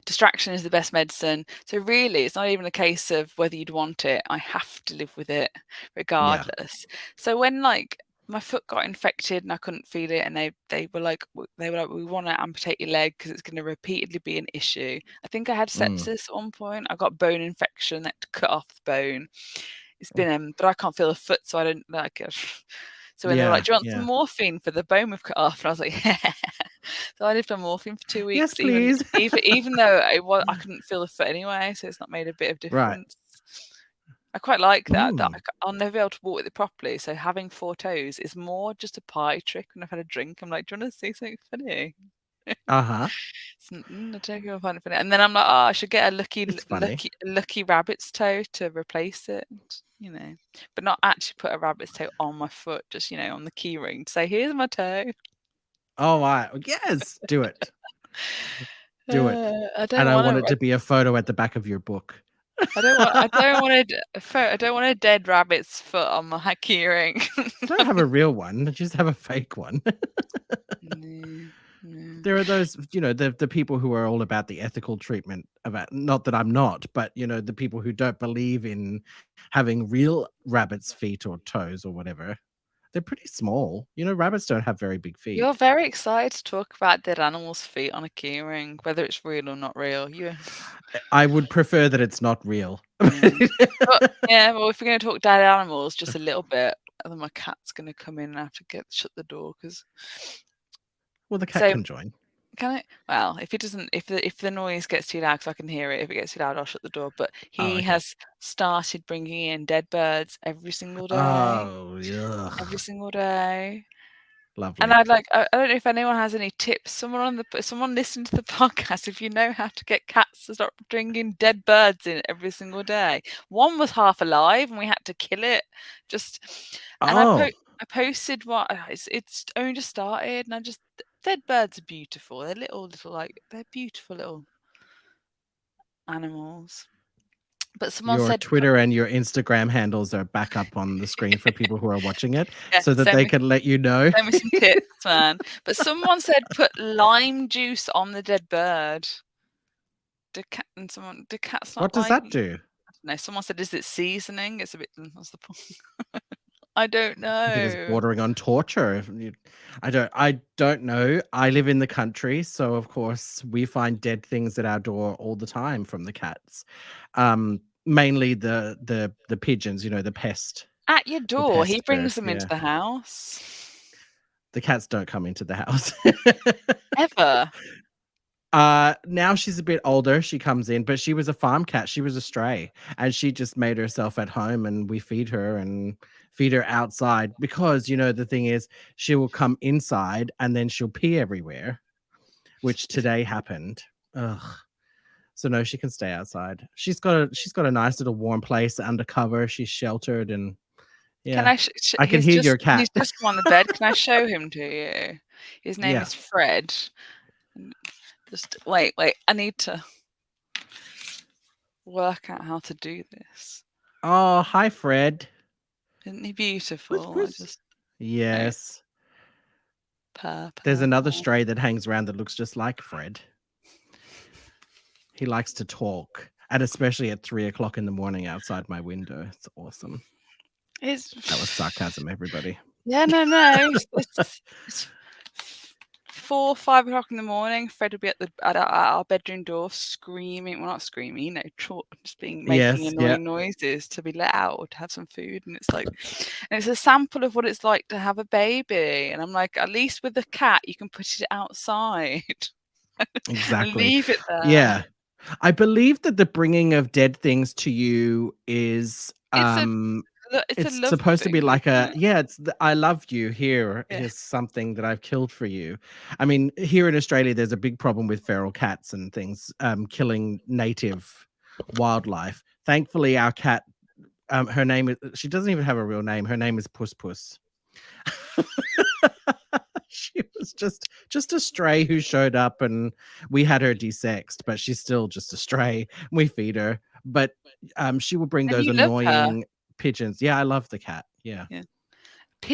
distraction is the best medicine. So really, it's not even a case of whether you'd want it. I have to live with it yeah. regardless. So when my foot got infected and I couldn't feel it, and they were like, we want to amputate your leg because it's going to repeatedly be an issue. I think I had Mm. sepsis at one point. I got bone infection that to cut off the bone. It's Oh, been but I can't feel the foot, so I don't like it. So when they were like, yeah, "Do you want some yeah. morphine for the bone we've cut off?" And I was like, "Yeah." So I lived on morphine for 2 Yes, weeks, please. even though I couldn't feel the foot anyway, so it's not made a bit of Right. difference. I quite like that Mm. I'll never be able to walk with it properly, so having 4 toes is more just a party trick when I've had a drink. I'm like, "Do you wanna see something funny?" Uh-huh. I don't think I'll find it funny, and then I'm like, "Oh, I should get a It's funny. lucky rabbit's toe to replace it," but not actually put a rabbit's toe on my foot, just, on the key ring to say, "Here's my toe." Oh, I yes, do it. Do it. I And don't I want want a it to be a photo at the back of your book. I don't want a dead rabbit's foot on my key ring. Don't have a real one, just have a fake one. No, no. There are those, the people who are all about the ethical treatment about, not that I'm not, but, the people who don't believe in having real rabbit's feet or toes or whatever. They're pretty small. Rabbits don't have very big You're feet. very excited to talk about dead animals' feet on a key ring, whether it's real or not real. You I would prefer that it's not real. Yeah. But yeah, well, if we're gonna talk dead animals just a little bit, and then my cat's gonna come in and I have to shut the door because. Well, the cat So can join. can I? Well, if it doesn't, if the noise gets too loud, 'cause I can hear it. If it gets too loud, I'll shut the door. But Oh, he okay. has started bringing in dead birds every single day, Oh, every ugh. single day. And Lovely. I don't know if anyone has any tips. Someone listen to the podcast if you know how to get cats to stop bringing dead birds in every single day. One was half alive and we had to kill it. Just and Oh, I posted what it's only just started and dead birds are beautiful. They're little they're beautiful little animals. But someone your said put Twitter and your Instagram handles are back up on the screen for people who are watching it yeah, so that they can let you know. send me some tips, man. But someone said put lime juice on the dead bird. Do cats not What does like that do? I don't know, someone said, "Is it seasoning?" It's a bit what's the point? I don't I think it's know. bordering on torture. I don't know. I live in the country, so of course we find dead things at our door all the time from the cats. Mainly the pigeons, the pest. At your The door, he pest brings birds, them into yeah. the house. The cats don't come into the house. Ever? Now she's a bit older, she comes in, but she was a farm cat, she was a stray, and she just made herself at home, and we feed her outside because, the thing is, she will come inside and then she'll pee everywhere, which today happened. Ugh. So no, she can stay outside. She's got a nice little warm place under cover, she's sheltered, and Can yeah. I I can hear your cat. he's just come on the bed. Can I show him to you? His name Yeah. is Fred. And just wait, I need to work out how to do this. Oh, hi, Fred. Isn't he Puss, beautiful? I puss. just oh, Yes. purr, There's purr, another purr. stray that hangs around that looks just like Fred. He likes to talk, and especially at 3 o'clock in the morning outside my window. It's awesome. That was It's sarcasm, everybody. yeah, no. It's 4, 5 o'clock in the morning. Fred would be at our bedroom door screaming. Well, not screaming, just making Yes, yeah, annoying noises to be let out or to have some food. And it's a sample of what it's like to have a baby. And I'm like, at least with the cat, you can put it outside and exactly. leave it there. Yeah. I believe that the bringing of dead things to you is, It's a it's love supposed to be thing, like isn't a, it? yeah, it's the, "I love you, here, Yeah. here's something that I've killed for you." I mean, here in Australia, there's a big problem with feral cats and things, killing native wildlife. Thankfully, our cat, her name is, she doesn't even have a real name, her name is Puss Puss. She was just a stray who showed up, and we had her desexed, but she's still just a stray. We feed her, but she will bring And those you love her. annoying pigeons. Yeah, I love the cat. Yeah. Yeah.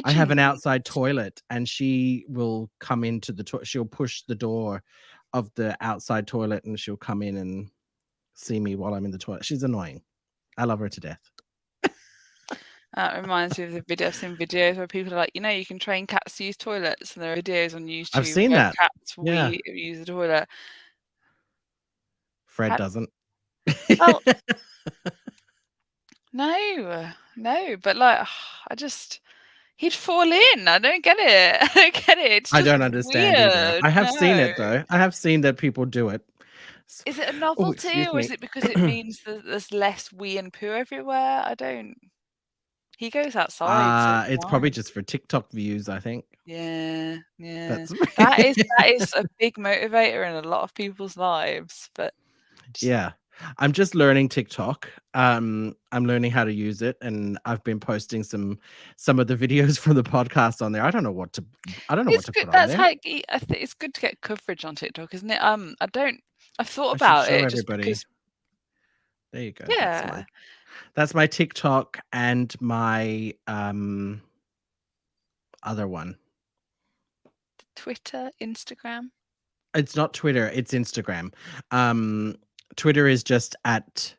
I have an Pigeons. outside toilet, and she will come into the she'll push the door of the outside toilet, and she'll come in and see me while I'm in the toilet. She's annoying. I love her to death. That reminds me of the video. I've seen videos where people are like, you can train cats to use toilets, and there are videos on I've YouTube seen where that. cats Yeah. use the toilet. Fred How doesn't. well, no, but like, I just he'd fall in. I don't get it. I don't get it. It's I just don't understand either. weird. I have seen No. it though. I have seen that people do it. S Is it a Oh, novelty, excuse or is me. it because it means that there's less wee and poo everywhere? I don't he goes outside, so it's It's probably fine. just for TikTok views, I think. Yeah. That's That is a big motivator in a lot of people's lives, but just Yeah. I'm just learning TikTok. I'm learning how to use it, and I've been posting some of the videos from the podcast on there. I don't know what it's to good. put on That's there. how I think it's good to get coverage on TikTok, isn't it? I've thought I should about show it just everybody. because There you go. yeah, That's my TikTok and my, other one. Twitter, Instagram. It's not Twitter, it's Instagram. Um, Twitter is just at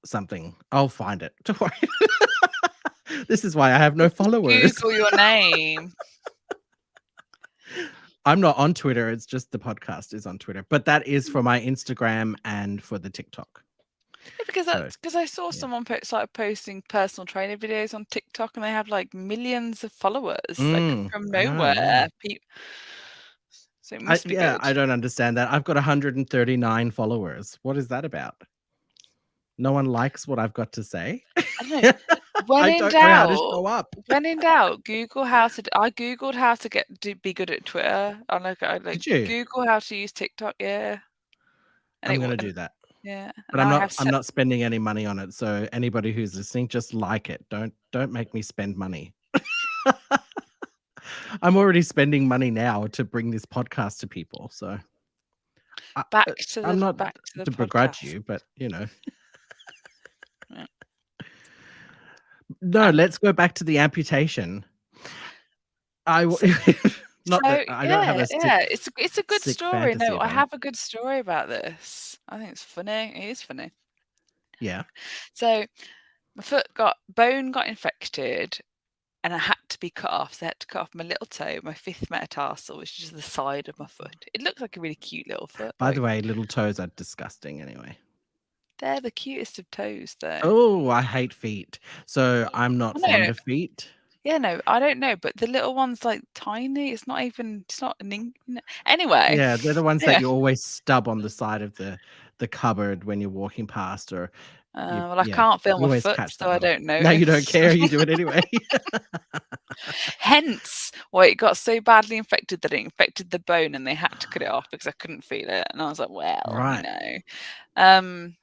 something. I'll find it. Don't worry. This is why I have no Just followers. Google your name. I'm not on Twitter. It's just the podcast is on Twitter, but that is for my Instagram and for the TikTok. Yeah, because So, that's because I saw yeah. someone started posting personal training videos on TikTok, and they have like millions of followers, like from I know, nowhere. yeah. So it must be Yeah, good. I don't understand that. I've got 139 followers. What is that about? No one likes what I've got to say? I don't know. When I in don't know how to doubt, show up. Google how to. I googled how to be good at Twitter. I Did you? Google how to use TikTok. Yeah, and I'm gonna do that. yeah, and But now I have I'm not spending any money on it, so anybody who's listening, just like it. Don't make me spend money. I'm already spending money now to bring this podcast to people, so I I'm not back to the to begrudge podcast. you, but, Yeah. No, Um, let's go back to the amputation. I w so, not that I don't have a it's a good sick story. fantasy No, I about it. have a good story about this. I think it's funny. It is funny. Yeah. So my bone got infected, and I had to be cut off. So I had to cut off my little toe, my fifth metatarsal, which is the side of my foot. It looks like a really cute little foot. By the way, little toes are disgusting anyway. They're the cutest of toes, though. Oh, I hate feet. So I'm I not know. fond of feet. Yeah, no, I don't know, but the little one's, like, tiny, it's not an ink anyway. Yeah, they're the ones that Yeah. you always stub on the side of the cupboard when you're walking past, or you Well, I yeah, can't feel you my always foot, catch so that I little don't no, you don't notice. care, you do it anyway. Hence why it got so badly infected that it infected the bone and they had to cut it off because I couldn't feel it, and I was like, "Well, you Right. know." Um,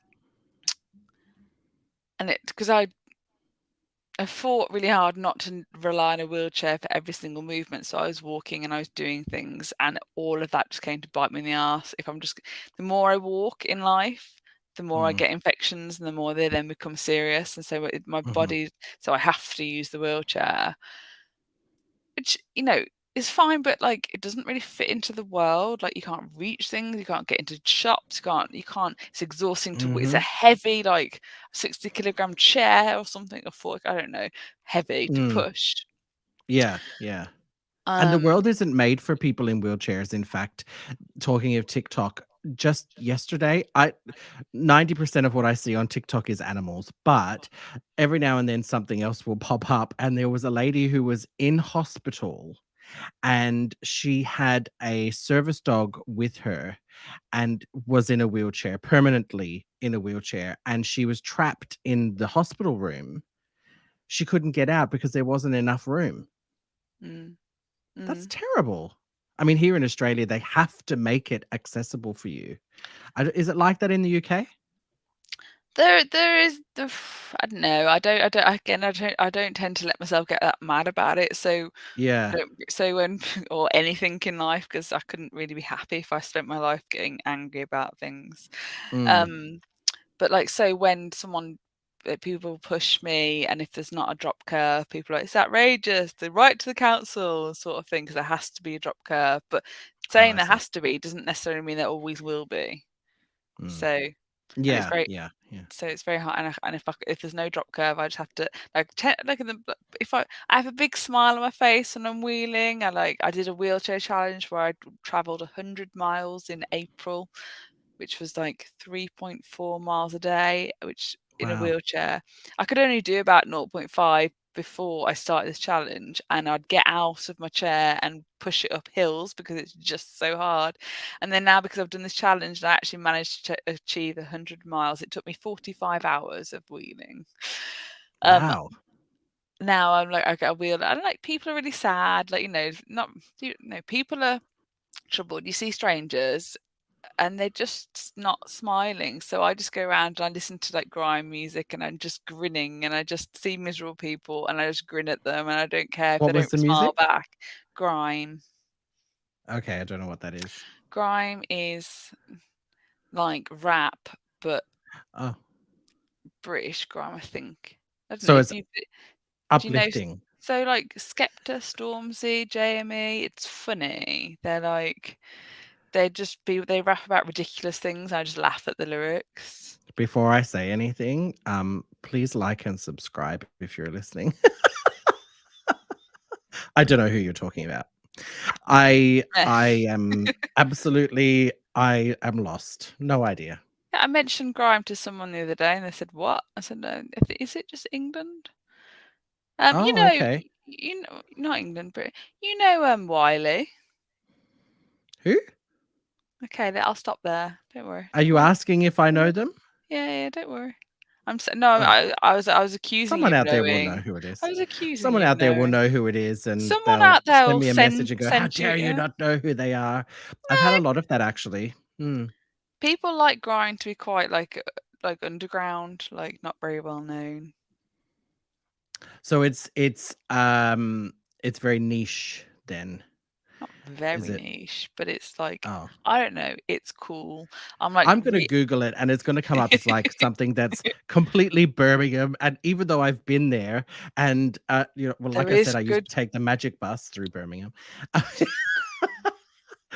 and it because I fought really hard not to rely on a wheelchair for every single movement. So I was walking and I was doing things, and all of that just came to bite me in the ass. If I'm just the more I walk in life, the more I Mm, get infections, and the more they then become serious. And so my mhm, body, so I have to use the wheelchair, which is fine, but like it doesn't really fit into the world. Like you can't reach things, you can't get into shops, you can't. It's exhausting to. It's a mhm, heavy, like 60-kilogram chair or something, or fork. I don't know, heavy to mm. push. Yeah, yeah. And the Um, world isn't made for people in wheelchairs. In fact, talking of TikTok, just yesterday, I 90% of what I see on TikTok is animals, but every now and then something else will pop up. And there was a lady who was in hospital and she had a service dog with her and was in a wheelchair, permanently in a wheelchair. And she was trapped in the hospital room. She couldn't get out because there wasn't enough room. mm, That's mm. terrible. I mean, here in Australia, they have to make it accessible for you. Is it like that in the UK? There is the I don't know. I don't. Again, I don't tend to let myself get that mad about it. So Yeah. so when or anything in life, because I couldn't really be happy if I spent my life getting angry about things. Mm, Um, But, like, so when people push me, and if there's not a drop curve, people are like, "It's outrageous, they write to the council," sort of thing, because there has to be a drop curve, but oh, saying I there see. has to be doesn't necessarily mean there always will be. Mm. So and it's Yeah, very yeah, yeah. so it's very hard, and if there's no drop curve, I just have to, like, like, in the if I have a big smile on my face when I'm wheeling. I did a wheelchair challenge where I travelled 100 miles in April, which was like 3.4 miles a day, which in a Wow. wheelchair. I could only do about zero point 0.5 before I started this challenge, and I'd get out of my chair and push it up hills because it's just so hard. And then now, because I've done this challenge and I actually managed to achieve 100 miles, it took me 45 hours of wheeling. Um, Wow. Now I'm like, okay, I wheel, and like people are really sad, like not people are troubled. You see strangers and they're just not smiling. So I just go around and I listen to like grime music and I'm just grinning and I just see miserable people and I just grin at them and I don't care if What they was don't the smile music? back. Grime. Okay, I don't know what that is. Grime is like rap, but Oh, British grime, I think. I don't know so if it's you do you know uplifting. so like Skepta, Stormzy, JME, it's funny. They rap about ridiculous things. I just laugh at the lyrics. Before I say anything, please like and subscribe if you're listening. I don't know who you're talking about. I am lost. No idea. Yeah, I mentioned grime to someone the other day, and they said, "What?" I said, "No, is it just England?" Oh, okay. Not England, but Wiley. Who? Okay, I'll stop there. Don't worry. Are you Go on. asking if I know Yeah, them? yeah, don't worry. No, Oh, I was accusing you someone of out there will know knowing. who it I is. was accusing Someone you of out there will knowing. know who it is, and Someone they'll out there send will me a message and go, "How send you. dare you Yeah. not know who they are?" I've had a No, lot of that actually. Mm. people like grime to be quite like underground, like not very well known. So it's very niche then, Not is very it? niche, but it's like, Oh. I don't know, it's cool. I'm like, I'm gonna Google it, and it's gonna come up as, like, something that's completely Birmingham, and even though I've been there and, well, there like I is said, I used good to take the magic bus through Birmingham.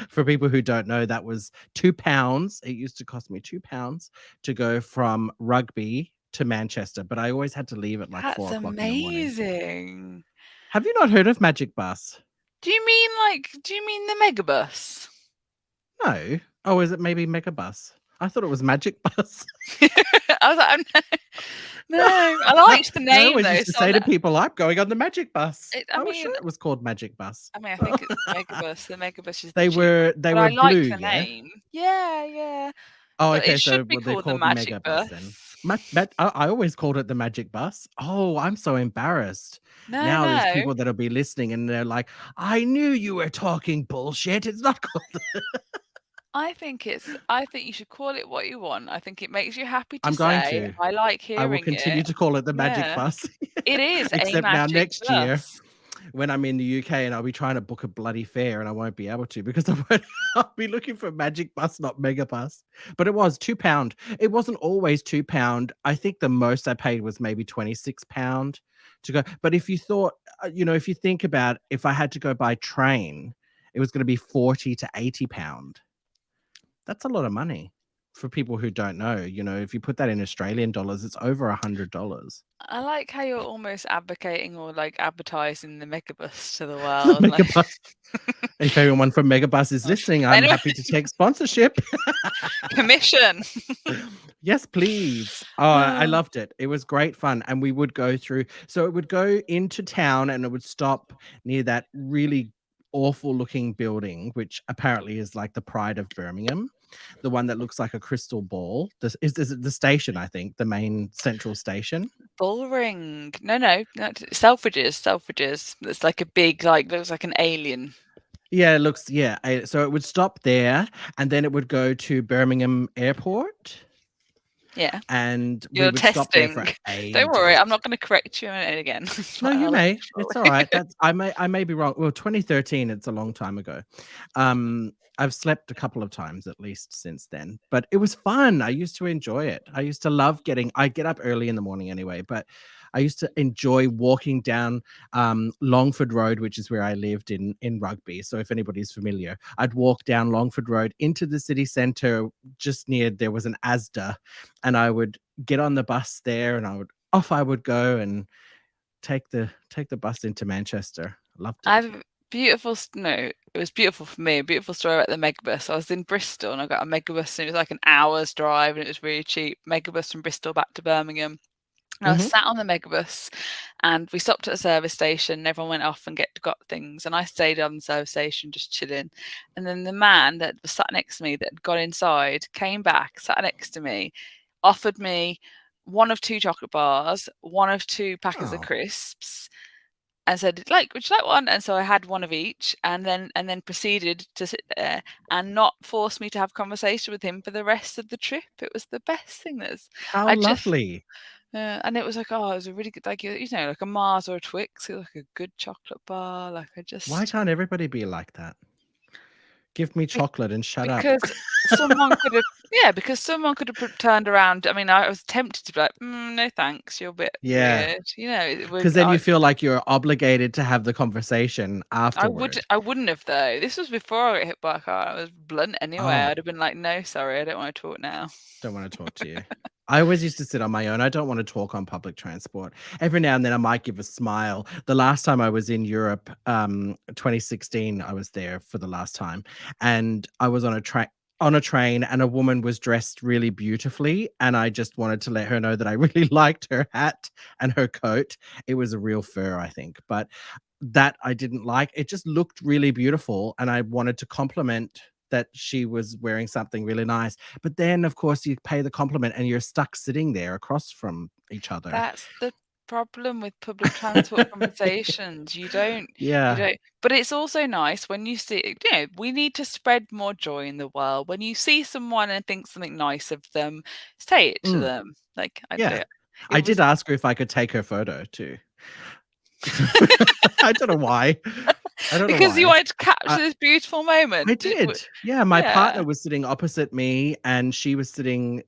For people who don't know, that was £2. It used to cost me £2 to go from Rugby to Manchester, but I always had to leave at, like, That's 4 o'clock in the morning. amazing. Have you not heard of Magic Bus? Do you mean the megabus? No. Oh, is it maybe Megabus? I thought it was Magic Bus. I was like, "Oh, no. No." I liked the I name always though, used to so say to people, "I'm going on the Magic Bus." I I was mean sure it was called Magic Bus. I think it's the Megabus. The Megabus is the They cheap one, were they but were I blue, like the yeah? name. Yeah, yeah. Oh, So okay, it should so, be well, they're called the called Magic Mega Bus then. Bus. I always called it the Magic Bus. Oh, I'm so embarrassed. No, Now there's no. people that'll be listening and they're like, "I knew you were talking bullshit. It's not called." I think you should call it what you want. I think it makes you happy to I'm going say, to. "I like I will hearing continue it." to call it the Magic Yeah. Bus. It is a Except now magic next year, bus. when I'm in the UK and I'll be trying to book a bloody fare and I won't be able to because I won't, I'll be looking for Magic Bus, not Mega Bus. But it was £2. It wasn't always £2. I think the most I paid was maybe £26 to go. But if you thought, if you think about if I had to go by train, it was going to be 40 to £80. That's a lot of money for people who don't know. If you put that in Australian dollars, it's over $100. I like how you're almost advocating or, like, advertising the Megabus to the The world, like Megabus. If anyone from Megabus is Oh, listening, I'm anyway, happy to take sponsorship. commission. Yes, please. Oh, I Oh, loved it. It was great fun. And we would go through, so it would go into town and it would stop near that really awful looking building, which apparently is like the pride of Birmingham, the one that looks like a crystal ball. This is it the station, I think, the main central station. Bullring. No, no, not Selfridges, Selfridges. It's like a big, like, looks like an alien. Yeah, it looks, yeah. So it would stop there and then it would go to Birmingham Airport Yeah. and we You're would stop there testing. for Don't worry, I'm ages. not gonna correct you on it again. It's No, fine, you I'll let may. you It's all roll. right. That's I may be wrong. Well, 2013, it's a long time ago. I've slept a couple of times at least since then, but it was fun. I used to enjoy it. I used to love I get up early in the morning anyway, but I used to enjoy walking down Longford Road, which is where I lived in Rugby. So if anybody's familiar, I'd walk down Longford Road into the city centre, just near there was an Asda, and I would get on the bus there, and I would go and take the bus into Manchester. Loved it. I've beautiful s no, it was beautiful for me, a beautiful story about the Megabus. I was in Bristol and I got a Megabus and it was like an hour's drive and it was really cheap. Megabus from Bristol back to Birmingham. And I was Mhm. sat on the Megabus and we stopped at a service station. Everyone went off and got things, and I stayed on the service station just chilling. And then the man that was sat next to me that had gone inside came back, sat next to me, offered me one of two chocolate bars, one of two packets of Oh, crisps, and said, "Like, would you like one?" And so I had one of each, and then proceeded to sit there and not force me to have conversation with him for the rest of the trip. It was the best thing that's how I just lovely. and it was like, oh, it was a really good, like, like a Mars or a Twix, it was like a good chocolate bar. Like I Why just can't everybody be like that? Give me be- chocolate and shut up. because someone could have, yeah, because someone could have turned around. I mean, I was tempted to be like, no, thanks, you're a bit Yeah, weird. because then you feel like you're obligated to have the conversation afterward. I wouldn't have though. This was before I got hit by a car. I was blunt anyway. Oh, I'd have been like, no, sorry, I don't want to talk now. don't wanna talk to you. I always used to sit on my own. I don't wanna talk on public transport. Every now and then, I might give a smile. The last time I was in Europe, 2016, I was there for the last time, and I was on a train, and a woman was dressed really beautifully, and I just wanted to let her know that I really liked her hat and her coat. It was a real fur, I think, but that I didn't like. It just looked really beautiful, and I wanted to compliment that she was wearing something really nice. But then, of course, you pay the compliment and you're stuck sitting there across from each other. That's the problem with public transport conversations. You Yeah. don't but it's also nice when you see, we need to spread more joy in the world. When you see someone and think something nice of them, say it to Mm, them. Like, I yeah. don't it I did was ask her if I could take her photo too. I don't know why. I don't know because you why. wanted to capture this beautiful I moment. did. Yeah, my Yeah. partner was sitting opposite me and she was sitting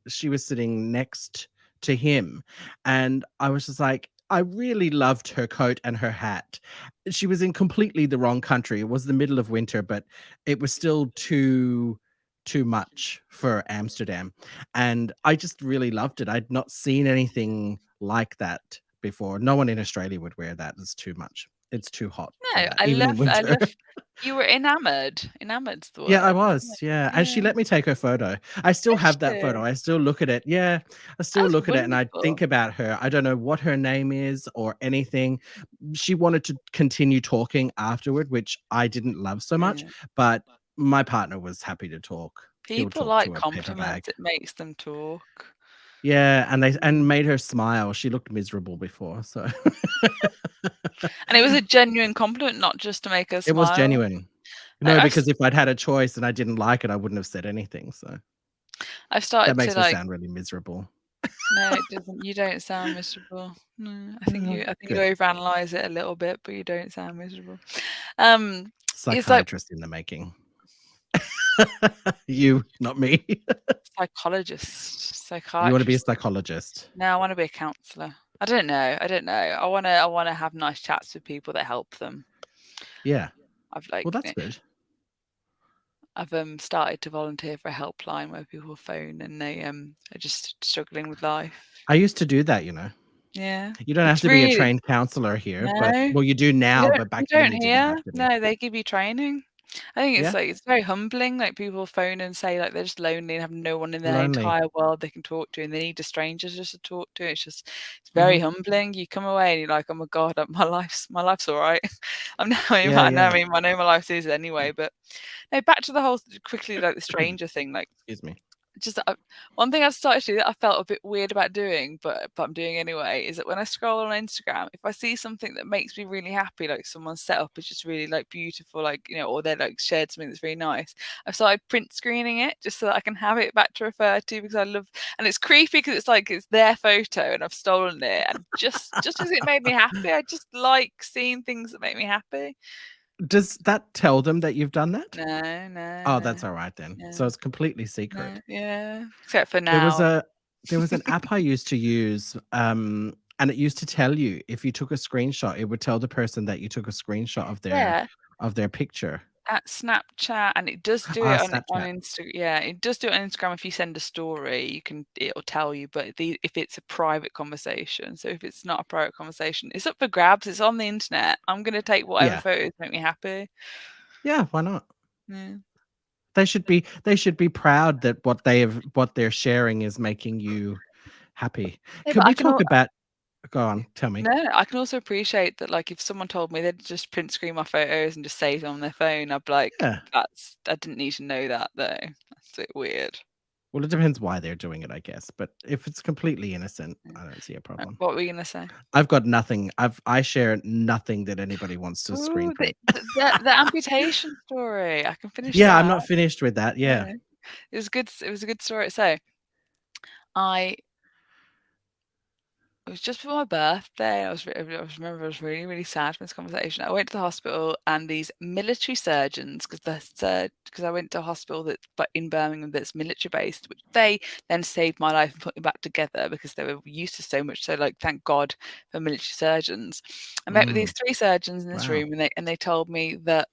next to him. And I was just like, I really loved her coat and her hat. She was in completely the wrong country. It was the middle of winter, but it was still too much for Amsterdam. And I just really loved it. I'd not seen anything like that before. No one in Australia would wear that. It's too much. It's too hot for No, that, even in I winter. love you were enamored. Enamored's the Yeah, I word. was, yeah, and she Yeah. let me take her photo. I still Did have that photo, you? I still look at it, yeah, I still That's look at it and I think wonderful. about her. I don't know what her name is or anything. She wanted to continue talking afterward, which I didn't love so much, Yeah. but my partner was happy to talk. He'll People talk like to a paper bag. compliments, it makes them talk. Yeah, and Mm. made her smile. She looked miserable before, so And it was a genuine compliment, not just to make her it was smile. genuine. Like, No, because if I'd had a choice and I didn't like it, I wouldn't have said anything, so I've that started to, makes me like sound really miserable. no, it doesn't. You don't sound miserable. No, I think you Good. overanalyze it a little bit, but you don't sound miserable. Um, it's like Psychiatrist in the making. You, not me. psychologist, You wanna be a psychiatrist. psychologist. No, I wanna be a counselor. I don't know. I wanna have nice chats with people that help them. Yeah. I've Well, like, that's good. I've started to volunteer for a helpline where people phone and they are just struggling with life. I used to do that, you know. Yeah. You don't have It's to be a really trained counselor here, but no. well, you do now, but You back then don't you didn't hear? have to be. No, they give you training. I think it's Yeah? like it's very humbling, like, people phone and say, like, they're just lonely and have no one in their Lonely. entire world they can talk to, and they need a stranger just to talk to. It's very Mhm. humbling. You come away and you're like, "Oh my god, my life's alright." Yeah, yeah. I know my life is anyway, but no, back to the whole quickly, like, the stranger thing, like Excuse me. just one thing I've started to do that I felt a bit weird about doing, but I'm doing anyway, is that when I scroll on Instagram, if I see something that makes me really happy, like someone's setup is just really like beautiful, like or they're like shared something that's really nice, I've started print screening it just so that I can have it back to refer to because I love, and it's creepy because it's like it's their photo and I've stolen it, and just because it made me happy, I just like seeing things that make me happy. Does that tell them that you've done that? No, no, Oh, no, that's alright then. So no, it's completely no, secret. yeah. Except for There was now. a there was an app I used to use, and it used to tell you if you took a screenshot, it would tell the person that you took a screenshot Yeah. of their picture. At Snapchat, and it does do Ah, it on Snapchat. yeah, it does do it on Instagram. If you send a story, it'll tell you, but if it's a private conversation, so if it's not a private conversation, it's up for grabs, it's on the internet. I'm gonna take whatever Yeah. photos make me happy. Yeah, why not? Yeah. They should be proud that what they're sharing is making you happy. Yeah, Could but we talk about go on, tell me. no, I can also appreciate that, like, if someone told me they'd just print screen my photos and just save them on their phone, I'd be like, Yeah. I didn't need to know that though. That's a bit weird." Well, it depends why they're doing it, I guess, but if it's completely innocent, Yeah. I don't see a problem. What were you gonna say? I've got nothing. I share nothing that anybody wants to screen Ooh, print. the amputation story, I can finish Yeah, I'm that. not finished with that, yeah. Yeah. It was a good story. So, I it was just before my birthday. I was really, really sad from this conversation. I went to the hospital and these military surgeons, because I went to a hospital that but in Birmingham that's military based, which they then saved my life and put me back together because they were used to so much. So like thank God for military surgeons. I met with these Mm, 3 surgeons in this wow. room and they told me that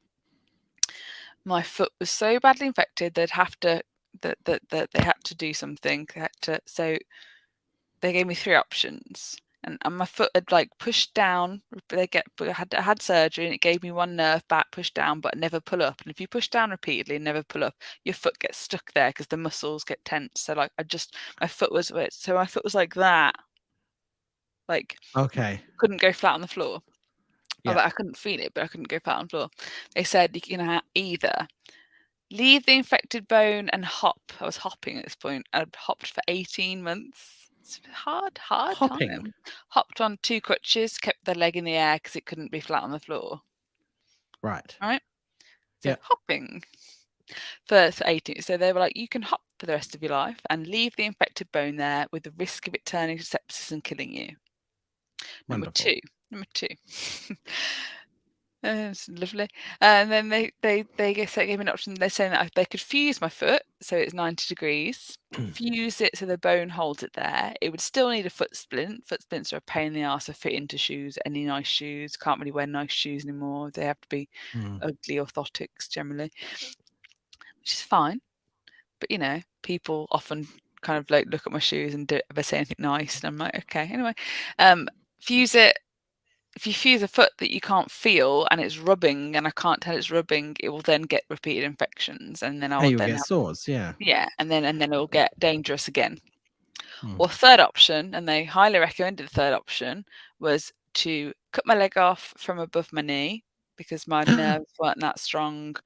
my foot was so badly infected they'd have to that they had to do something. They had to they gave me 3 options, and my foot had, like, pushed down. I had surgery, and it gave me one nerve back, push down, but never pull up, and if you push down repeatedly and never pull up, your foot gets stuck there because the muscles get tense, so, like, my foot was like that, like, Okay. couldn't go flat on the floor. Yeah, I couldn't feel it, but I couldn't go flat on the floor. They said you can either leave the infected bone and hop. I was hopping at this point. I'd hopped for 18 months. It's a hard hopping. time. Hopped on 2 crutches, kept the leg in the air because it couldn't be flat on the floor, Right. right? So Yeah, hopping for 18. So they were like, you can hop for the rest of your life and leave the infected bone there with the risk of it turning to sepsis and killing you. Number wonderful. 2. Number 2. It's lovely. And then gave me an option. They're saying that they could fuse my foot, so it's 90 degrees, fuse it so the bone holds it there. It would still need a foot splint. Foot splints are a pain in the arse to fit into shoes, any nice shoes. Can't really wear nice shoes anymore. They have to be Mm. ugly orthotics generally, which is fine. But, people often kind of, like, look at my shoes and do ever say anything nice, and I'm like, "Okay." Anyway, fuse it, if you fuse a foot that you can't feel and it's rubbing and I can't tell it's rubbing, it will then get repeated infections, and then I And will you'll then get have, sores, yeah. yeah, and then it'll get dangerous again. Mm. Or third option, and they highly recommended the third option, was to cut my leg off from above my knee because my nerves weren't that strong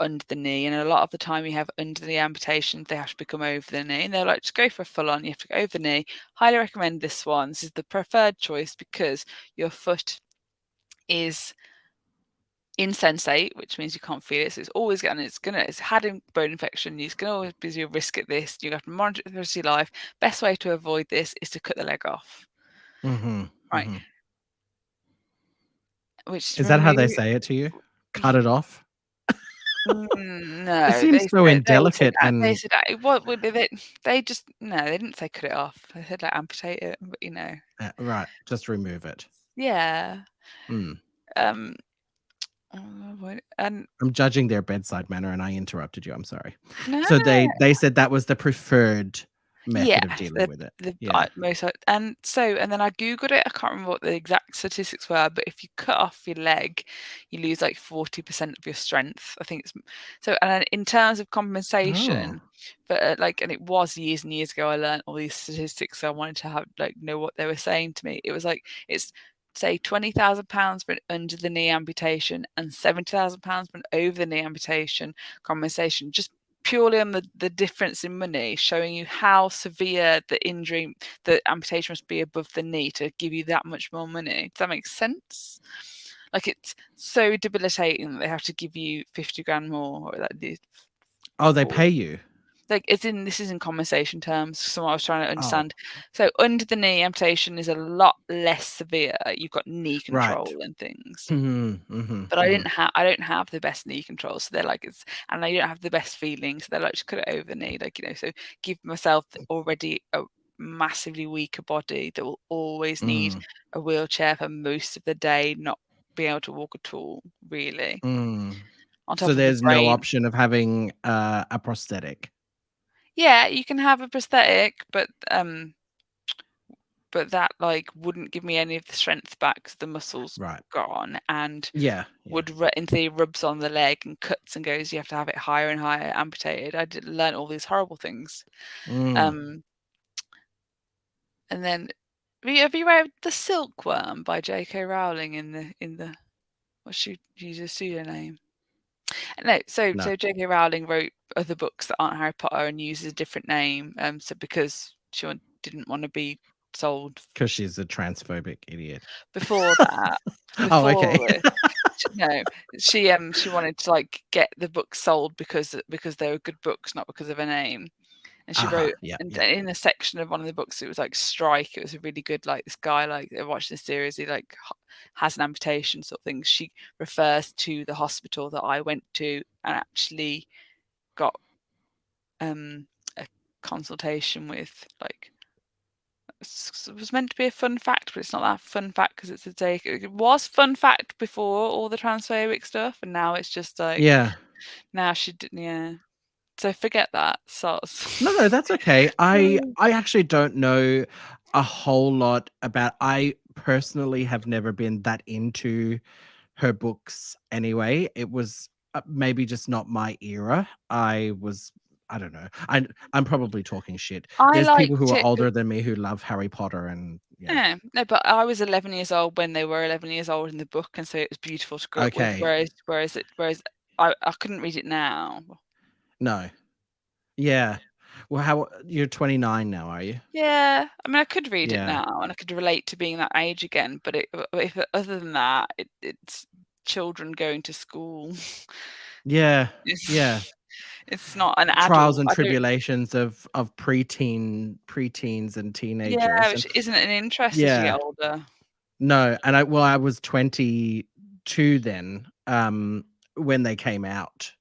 under the knee, and a lot of the time you have under the knee amputations, they have to become over the knee, and they're like, just go for a full on, you have to go over the knee. Highly recommend this one. This is the preferred choice because your foot is insensate, which means you can't feel it. So it's always going, it's had a bone infection. It's going to always be a risk at this. You have to monitor it the rest of your life. Best way to avoid this is to cut the leg off. Mhm, Right. mhm. Which Is that how they really, say it to you? Cut it off? It no, seems so they all said indelicate that. They and said that. What would they just no, they didn't say cut it off. They said like amputate it, but right, just remove it. yeah. Mm. Um, and I'm judging their bedside manner and I interrupted you, I'm sorry. no, So they said that was the preferred yeah, method of dealing with it. the Yeah. most, and then I googled it. I can't remember what the exact statistics were, but if you cut off your leg, you lose like 40% of your strength. I think it's so. And then in terms of Oh. compensation, but like, and it was years and years ago. I learned all these statistics. So I wanted to have like know what they were saying to me. It was like it's say £20,000 for an under the knee amputation and £70,000 for an over the knee amputation compensation. Just purely on the difference in money, showing you how severe the injury, the amputation must be above the knee to give you that much more money. Does that make sense? Like it's so debilitating that they have to give you 50 grand more, or like the Oh, they for pay you? like it's in this is in compensation terms. So I was trying to Oh, understand. So under the knee amputation is a lot less severe. You've got knee right. control and things. Mhm, mhm, But mhm. I don't have the best knee control, so they're like, it's and I don't have the best feeling, so they're like, "Just cut it over the knee," like, so give myself already a massively weaker body that will always need Mm, a wheelchair for most of the day, not be able to walk at all, really, mm. on So top of the there's no brain. option of having, a prosthetic? Yeah, you can have a prosthetic, but that, like, wouldn't give me any of the strength back 'cause the muscle's Right. gone and Yeah, yeah. would in theory rubs on the leg and cuts and goes, you have to have it higher and higher amputated. I did learn all these horrible things. Mm. Um, and then have you read The Silkworm by J.K. Rowling in the what's she use a pseudonym? No, No, so J.K. Rowling wrote other books that aren't Harry Potter and uses a different name. So because didn't want to be sold 'cause she's a transphobic idiot. before that, Oh, okay. before this. No, she wanted to, like, get the books sold because they were good books, not because of her name, and she Uh-huh. wrote Yep, and yep. in a section of one of the books, it was, like, Strike, it was a really good, like, this guy, like, watching the series, he, like, has an amputation sort of thing. She refers to the hospital that I went to and actually got, a consultation with, like, it was meant to be a fun fact, but it's not that fun fact because it's a day. It was fun fact before all the transphobic stuff, and now it's just like Yeah. now she did, yeah. So forget that. No, Soz. no, that's okay. I actually don't know a whole lot about I personally have never been that into her books anyway. It was, maybe just not my era. I don't know. I'm probably talking shit. I There's people who liked are it. older than me who love Harry Potter and yeah. Yeah, no, but I was 11 years old when they were 11 years old in the book, and so it was beautiful to grow up with. Okay. Whereas I couldn't read it now. No. Yeah. Well, how you're 29 now, are you? Yeah, I mean, I could read it Yeah. now, and I could relate to being that age again. But if other than that, it's children going to school. Yeah. Yeah. It's it's not an Trials adult. and I don't. tribulations of preteens and Yeah, teenagers and which isn't an interest as you get yeah. older. No, and I was 22 then, when they came out.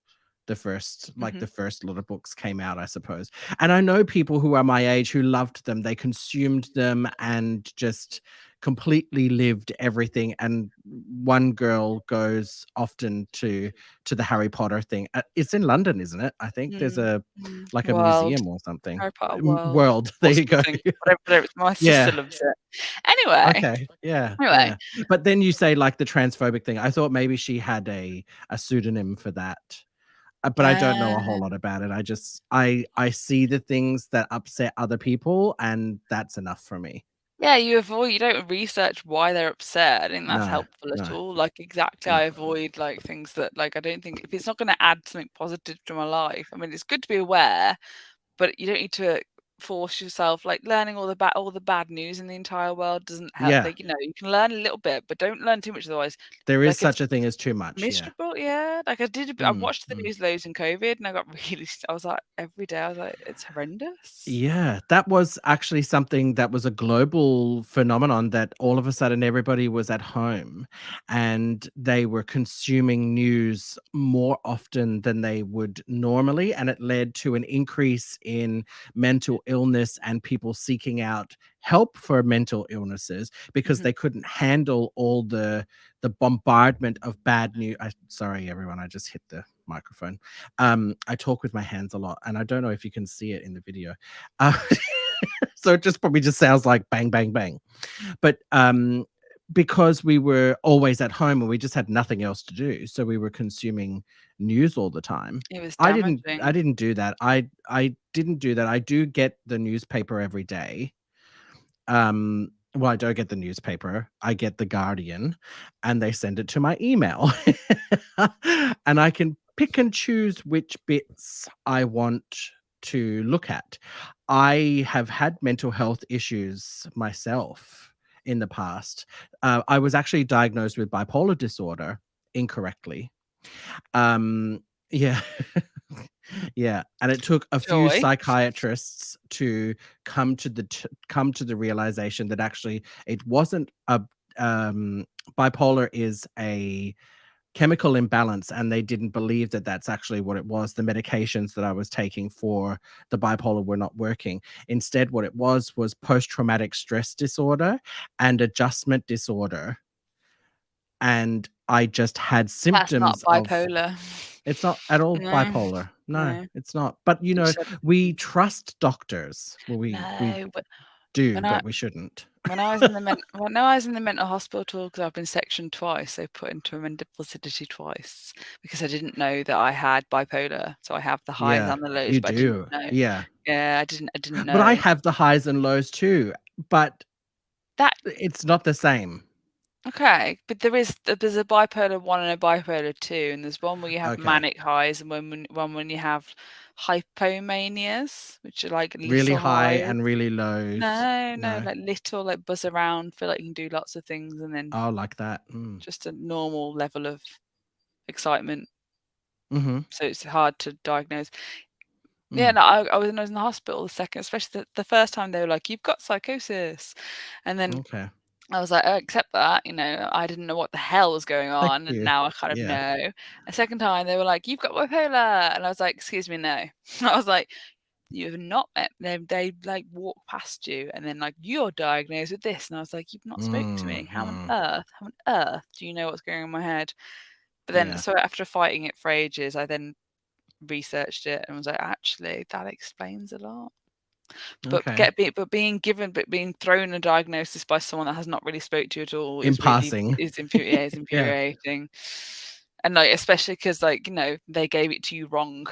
The first like, Mhm. the first lot of books came out, I suppose. And I know people who are my age who loved them. They consumed them and just completely lived everything, and one girl goes often to the Harry Potter thing. It's in London, isn't it? I think there's Mm, a like a World, museum or something. Harry Potter World World, there or you go. something, whatever my sister Yeah. loves it. Anyway, Okay. Yeah, anyway, yeah. But then you say, like, the transphobic thing. I thought maybe she had a pseudonym for that, but I don't know a whole lot um, about it. I see the things that upset other people, and that's enough for me. yeah, you don't research why they're upset. I think that's No, helpful at no. all. Like, exactly, I Mm. avoid, like, things that, like, I don't think if it's not gonna add something positive to my life, I mean, it's good to be aware, but you don't need to force yourself, like, learning all the bad news in the entire world doesn't help. Yeah, Like, you can learn a little bit, but don't learn too much, otherwise, there is like, it's such a thing as too much, yeah. miserable, yeah. Like, I Mm, watched the mm. news loads in COVID, and I got really I was like, every day, I was like, "It's horrendous." Yeah, that was actually something that was a global phenomenon, that all of a sudden everybody was at home and they were consuming news more often than they would normally. And it led to an increase in mental illness and people seeking out help for mental illnesses because Mhm. they couldn't handle all the bombardment of bad news. Sorry, everyone, I just hit the microphone. I talk with my hands a lot, and I don't know if you can see it in the video. Uh, so it just probably just sounds like bang, bang, bang. But because we were always at home and we just had nothing else to do, so we were consuming news all the time. It was I didn't. I damaging. didn't do that. I didn't do that. I do get the newspaper every day. Well, I don't get the newspaper. I get the Guardian, and they send it to my email, and I can pick and choose which bits I want to look at. I have had mental health issues myself in the past. I was actually diagnosed with bipolar disorder incorrectly. Yeah. Yeah, and it took a few Joy. psychiatrists to come to the realization that actually it wasn't a um, bipolar is a chemical imbalance, and they didn't believe that that's actually what it was. The medications that I was taking for the bipolar were not working. Instead, what it was post-traumatic stress disorder and adjustment disorder, and I just had That's not symptoms of. bipolar. It's not at all No, bipolar. No, no. it's not. But, You said we trust doctors. Well, we no, but do, when I but we shouldn't. when I was in the mental hospital, because 'cause I've been sectioned twice, they put into a mental facility twice because I didn't know that I had bipolar. So I have the highs Yeah, and the lows, you but I didn't do. know. Yeah. Yeah, I didn't But I know. have the highs and lows too, but That it's not the same. okay, but there's a bipolar 1 and a bipolar 2, and there's one where you have Okay. manic highs and one when you have hypomanias, which are like Really little high highs. and really lows. No, no, No? like little, like buzz around, feel like you can do lots of things, and then Oh, like that. just a normal level of excitement, Mhm. so it's hard to diagnose. Yeah, Mm. no, I was in the hospital the second, especially the first time they were like, "You've got psychosis," and then Okay. I was like, "Oh, accept that," I didn't know what the hell was going Thank on, and you. now I kind of Yeah. know. A second time, they were like, "You've got bipolar," and I was like, "Excuse me, no." I was like, "You have not met they, like, walk past you, and then, like, you're diagnosed with this," and I was like, "You've not spoke to me. Mhm. How on earth do you know what's going on in my head?" But then Yeah. so after fighting it for ages, I then researched it and was like, "Actually, that explains a lot." Okay. But being thrown a diagnosis by someone that has not really spoke to you at all In is really passing. is Yeah. infuriating. And, like, especially 'cause, like, they gave it to you wrong.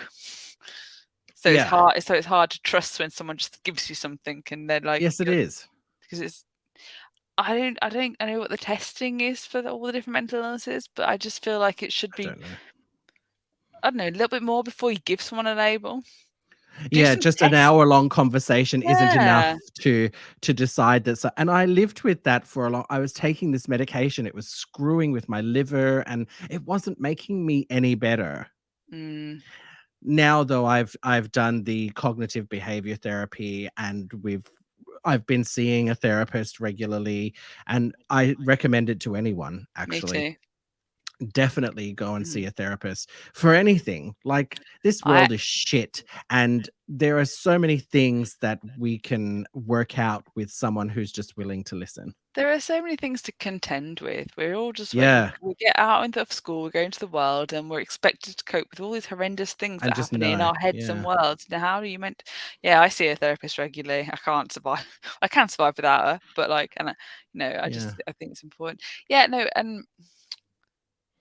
Yeah. So it's hard to trust when someone just gives you something and they're like, Yes, it you're is. because it's I don't I know what the testing is for all the different mental illnesses, but I just feel like it should I be, don't know. I don't know, a little bit more before you give someone a label. Do Yeah, some just an tests. hour-long conversation isn't enough Yeah. to decide that. So, and I lived with that for a long. I was taking this medication, it was screwing with my liver, and it wasn't making me any better. Mm, Now, though, I've done the cognitive behavior therapy, and I've been seeing a therapist regularly, and I recommend it to anyone, me actually. too. Definitely go and see Mhm. a therapist for anything. Like, this I world is shit, and there are so many things that we can work out with someone who's just willing to listen. There are so many things to contend with. We're all just like Yeah, we get out into school, we go into the world, and we're expected to cope with all these horrendous things and that just happen in know. our heads and Yeah, worlds. Now, how do you meant? Yeah, I see a therapist regularly. I can't survive. I can survive without her, but like, and yeah. I think it's important. Yeah, no, and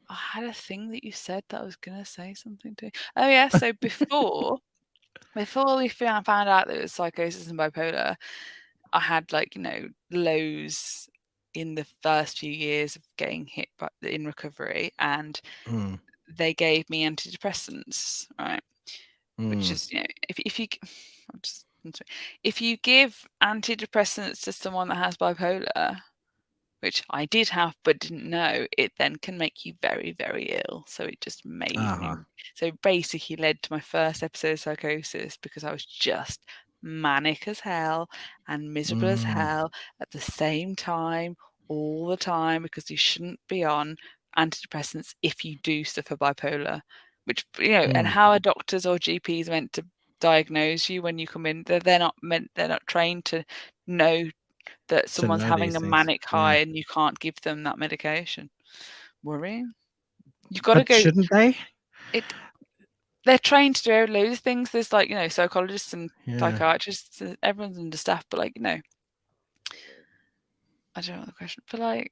I had a thing that you said that I was gonna say something to. Oh yeah, so before we found out that it was psychosis and bipolar, I had like, lows in the first few years of getting hit by in recovery, and Mm, they gave me antidepressants, right? Which mm. is, if you I'm just I'm sorry. If you give antidepressants to someone that has bipolar, which I did have but didn't know, it then can make you very, very ill. So it just made Uh-huh. me so basically led to my first episode of psychosis because I was just manic as hell and miserable as Mm, hell at the same time, all the time, because you shouldn't be on antidepressants if you do suffer bipolar. Which, and mm. how are doctors or GPs meant to diagnose you when you come in? They're not trained to know that To someone's know having these a things. manic high Yeah. and you can't give them that medication. Worrying. You've gotta But go shouldn't they? it they're trained to do loads of things. There's, like, psychologists and Yeah. psychiatrists, everyone's understaffed, but, like, I don't know what the question but, like,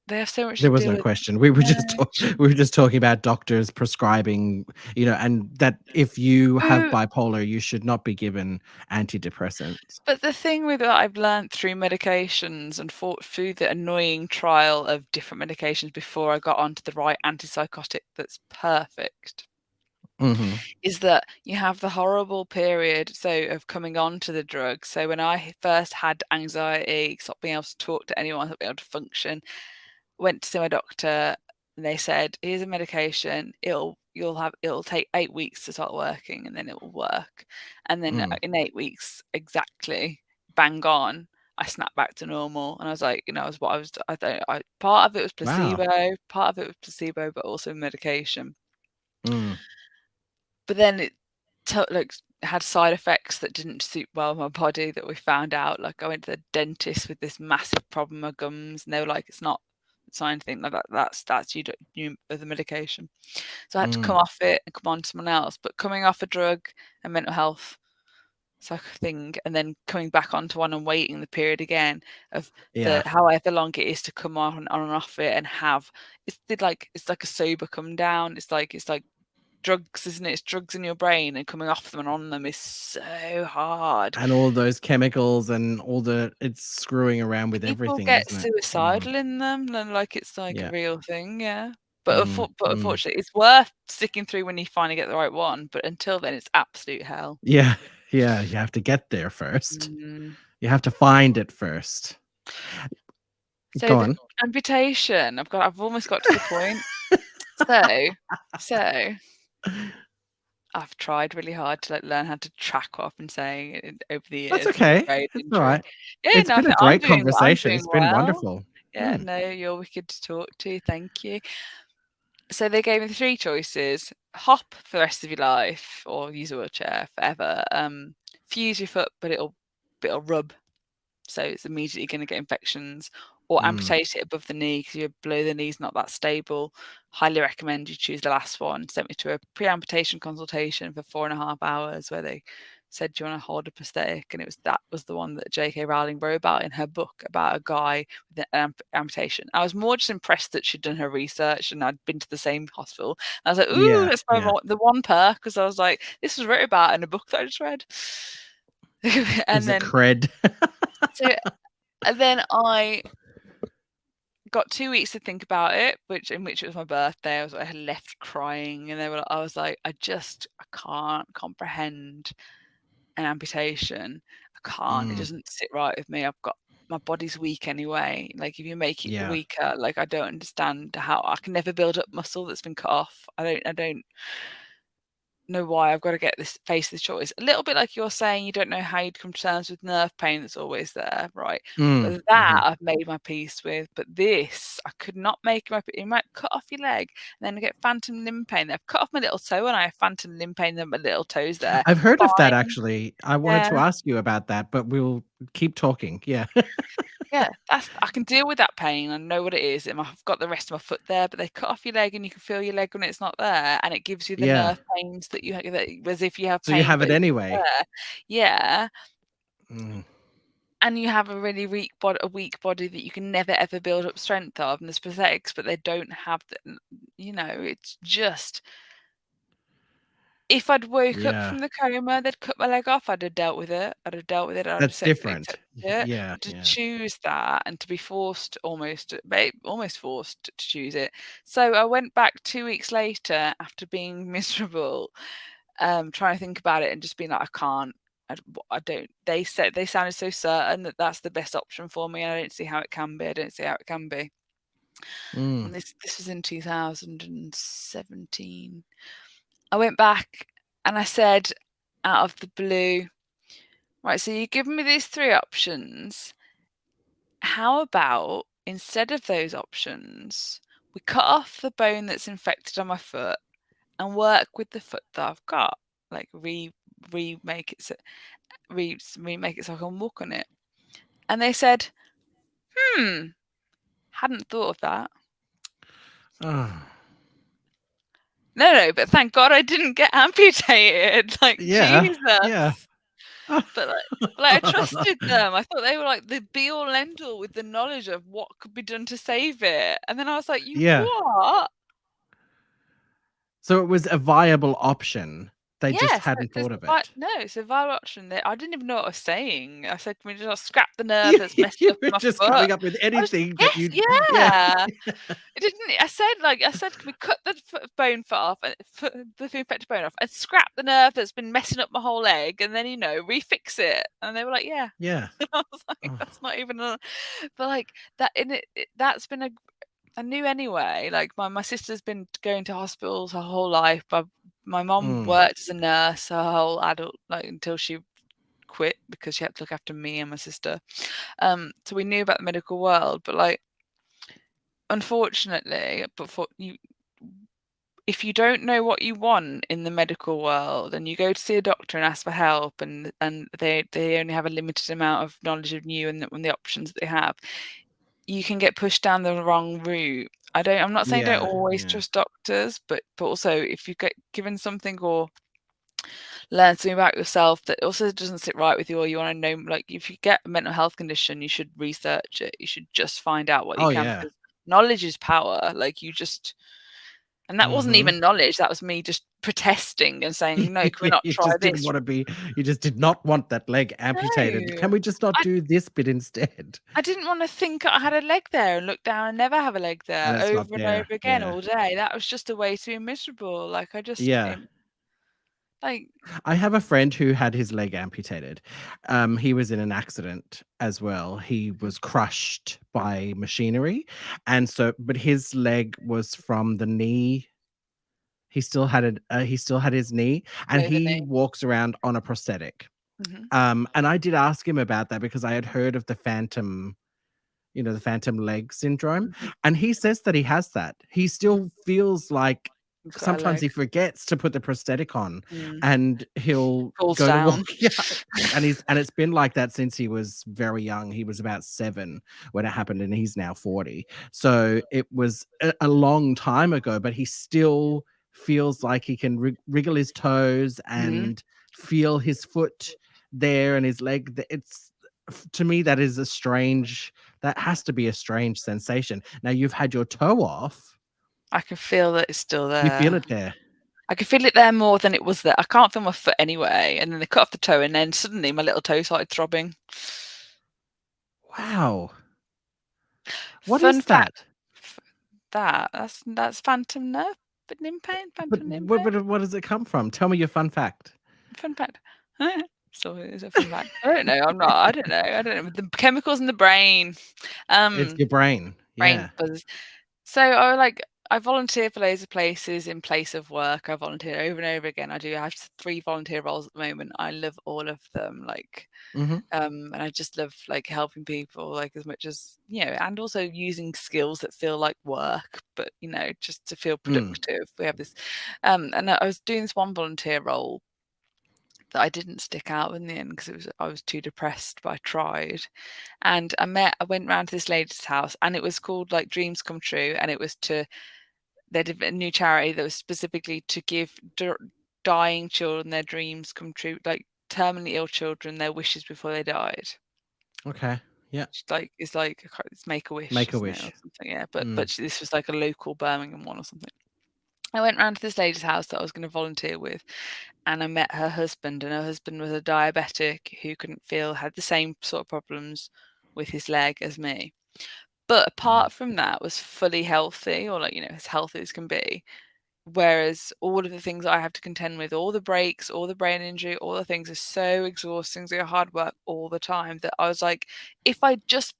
they have so much to There was deal no with. question. We were just No. we were just talking about doctors prescribing, and that if you have Who bipolar, you should not be given antidepressants. But the thing with that I've learnt through medications and fought through the annoying trial of different medications before I got onto the right antipsychotic that's perfect Mhm. is that you have the horrible period, of coming on to the drug. So when I first had anxiety, stopped being able to talk to anyone, stopped being able to function, went to see my doctor, and they said, "Here's a medication. It'll take 8 weeks to start working, and then it will work." And then, Mm. in 8 weeks, exactly, bang on, I snapped back to normal, and I was like, I was what I was I don't I part of it was Wow. placebo, but also medication. Mm. But then it had side effects that didn't suit well my body that we found out. Like, I went to the dentist with this massive problem with my gums, and they were like, "It's not anything like that. That's you of the medication." So I had to come Mm. off it and come on to someone else. But coming off a drug and mental health thing, and then coming back onto one and waiting the period again of the Yeah. however long it is to come on and off it and have it's like a sober come down. It's like drugs, isn't it? It's drugs in your brain, and coming off them and on them is so hard. And all those chemicals and all the it's screwing around with People everything, get isn't it? Mm. suicidal in them, and like it's like a Yeah. real thing, yeah. Mm. But Mm. unfortunately, it's worth sticking through when you finally get the right one. But until then, it's absolute hell. Yeah. Yeah, you have to get there first. Mm. You have to find it first. So Go the on. amputation, I've almost got to the point. So so I've tried really hard to, like, learn how to track what I've been saying over the That's years with okay. brain It's injury. alright. Yeah, It's no, I been a think great I'm conversation. doing It's been well. wonderful. Yeah, Mm. no, you're wicked to talk to, thank you. So they gave me 3 choices: hop for the rest of your life or use a wheelchair forever, fuse your foot, but it'll rub, so it's immediately gonna get infections, or Mm. amputate it above the knee because your below the knee's not that stable. Highly recommend you choose the last one. Sent me to a pre-amputation consultation for 4.5 hours where they said, "Do you want to hold a prosthetic?" And that was the one that J.K. Rowling wrote about in her book about a guy with an amputation. I was more just impressed that she'd done her research and I'd been to the same hospital. I was like, "Ooh, Yeah, that's yeah. the one perk," because I was like, "This was written about in a book that I just read." Is and it then cred? so and then I got 2 weeks to think about it, which it was my birthday. I had left crying, and I was like, I can't comprehend an amputation. I can't. It Mm. doesn't sit right with me. My body's weak anyway. Like, if you make it Yeah. weaker, like, I don't understand how I can never build up muscle that's been cut off. I don't know why I've got to face this choice. A little bit like you're saying, you don't know how you'd come to terms with nerve pain that's always there, right? Mm. But that Mhm. I've made my peace with. But this, I could not make my You might cut off your leg and then I get phantom limb pain. They've cut off my little toe and I have phantom limb pain in my little toes there. I've heard of that Fine. actually. I wanted Yeah. to ask you about that, but we'll keep talking. Yeah. Yeah, that's I can deal with that pain. I know what it is. I've got the rest of my foot there, but they cut off your leg and you can feel your leg when it's not there, and it gives you the Yeah. nerve pains that as if you have So you pain, have but it it's not anyway. there. Yeah, Mm, and you have a really weak body that you can never ever build up strength of, and there's prosthetics, but they don't have it's just if I'd woke up yeah. from the coma, they'd cut my leg off, I'd have dealt with it. I'd have dealt with it, I'd That's accepted different. it. Yeah, But to yeah. choose that and to be forced almost forced to choose it. So I went back 2 weeks later after being miserable, trying to think about it and just being like, "I can't. I don't." They sounded so certain that that's the best option for me, and I don't see how it can be. I don't see how it can be. Mm, And this was in 2017. I went back and I said out of the blue, right, so you've given me these 3 options. How about instead of those options, we cut off the bone that's infected on my foot and work with the foot that I've got? Like remake it so remake it so I can walk on it. And they said, "Hmm, hadn't thought of that." oh, No, but thank God I didn't get amputated. Like, yeah, Jesus. yeah. But I trusted them. I thought they were like the be all end all with the knowledge of what could be done to save it. And then I was like, "You Yeah. what?" So it was a viable option. They just Yes, hadn't thought of it. no, it's a viral option. I didn't even know what I was saying. I said, "Can we just scrap the nerve You that's messed you up were in my just foot?" coming up with I was anything that yes, you yeah. yeah. It didn't I said, "Can we cut the bone foot off, the infected bone off, and scrap the nerve that's been messing up my whole leg, and then refix it?" And they were like, "Yeah." Yeah. I was like, Oh, "That's not even a," but like that in that's been a I knew anyway. Like my sister's been going to hospitals her whole life. My mom mm, worked as a nurse her whole adult like until she quit because she had to look after me and my sister. So we knew about the medical world, but like unfortunately, but for you if you don't know what you want in the medical world and you go to see a doctor and ask for help and they only have a limited amount of knowledge of you and the options that they have, you can get pushed down the wrong route. I'm not saying don't yeah, always yeah. trust doctors, but also if you get given something or learn something about yourself that also doesn't sit right with you or you want to know, like if you get a mental health condition, you should research it. You should just find out what you Oh, can yeah. because knowledge is power. Like you just and that wasn't Mhm. even knowledge, that was me just protesting and saying, "No, can we not You try just didn't this?" wanna be you just did not want that leg amputated. No. Can we just not I do this bit instead? I didn't wanna think I had a leg there and look down and never have a leg And there it's not over and there. over again Yeah. all day. That was just a way to be miserable. Like, I just, Yeah. like I have a friend who had his leg amputated. He was in an accident as well. He Mhm. was crushed by machinery, and so but his leg was from the knee. He still had his knee, and Below the he knee. walks around on a prosthetic. Mhm. And I did ask him about that because I had heard of the phantom, the phantom leg syndrome, Mhm. and he says that he has that. He Mhm. still feels like He's got a sometimes leg. he forgets to put the prosthetic on, Mm. and he'll Falls go to walk down. yeah, and it's been like that since he was very young. He was about 7 when it happened, and he's now 40. So, it was a long time ago, but he still feels like he can wriggle his toes Mhm. and feel his foot there and his leg th it's to me, that has to be a strange sensation. Now you've had your toe off, I can feel that it's still you feel there. it there. I can feel it there more than it was there. I can't feel my foot anyway, and then they cut off the toe, and then suddenly my little toe started throbbing. Wow. What Fun is fact that? f that's phantom nerve pain, But phantom limb what pain. what does it come from? Tell me your fun fact. Fun fact. So it's a fun fact. I don't know. I don't know. The chemicals in the brain. It's Um, your brain. brain Yeah. buzz. So I volunteer for loads of places in place of work. I volunteer over and over again. I have 3 volunteer roles at the moment. I love all of them, Mhm. and I just love, like, helping people, like, as much as and also using skills that feel like work, but, just to feel Mm. productive. We have this, and I was doing this one volunteer role that I didn't stick out in the end because I was too depressed, but I tried. And I went round to this lady's house, and it was called like Dreams Come True, and it was to they did a new charity that was specifically to give dying children their dreams come true, like terminally ill children their wishes before they died. Okay. Yeah. It's like it's Make a Wish, Make a isn't it, or wish. something? Yeah, Mm. this was like a local Birmingham one or something. I went round to this lady's house that I was going to volunteer with, and I met her husband, and her husband was a diabetic who couldn't feel, had the same sort of problems with his leg as me. But Mm. apart from that, was fully healthy, or like, as healthy as can be. Whereas all of the things I have to contend with, all the breaks, all the brain injury, all the things are so exhausting, so hard work all the time that I was like, if I'd just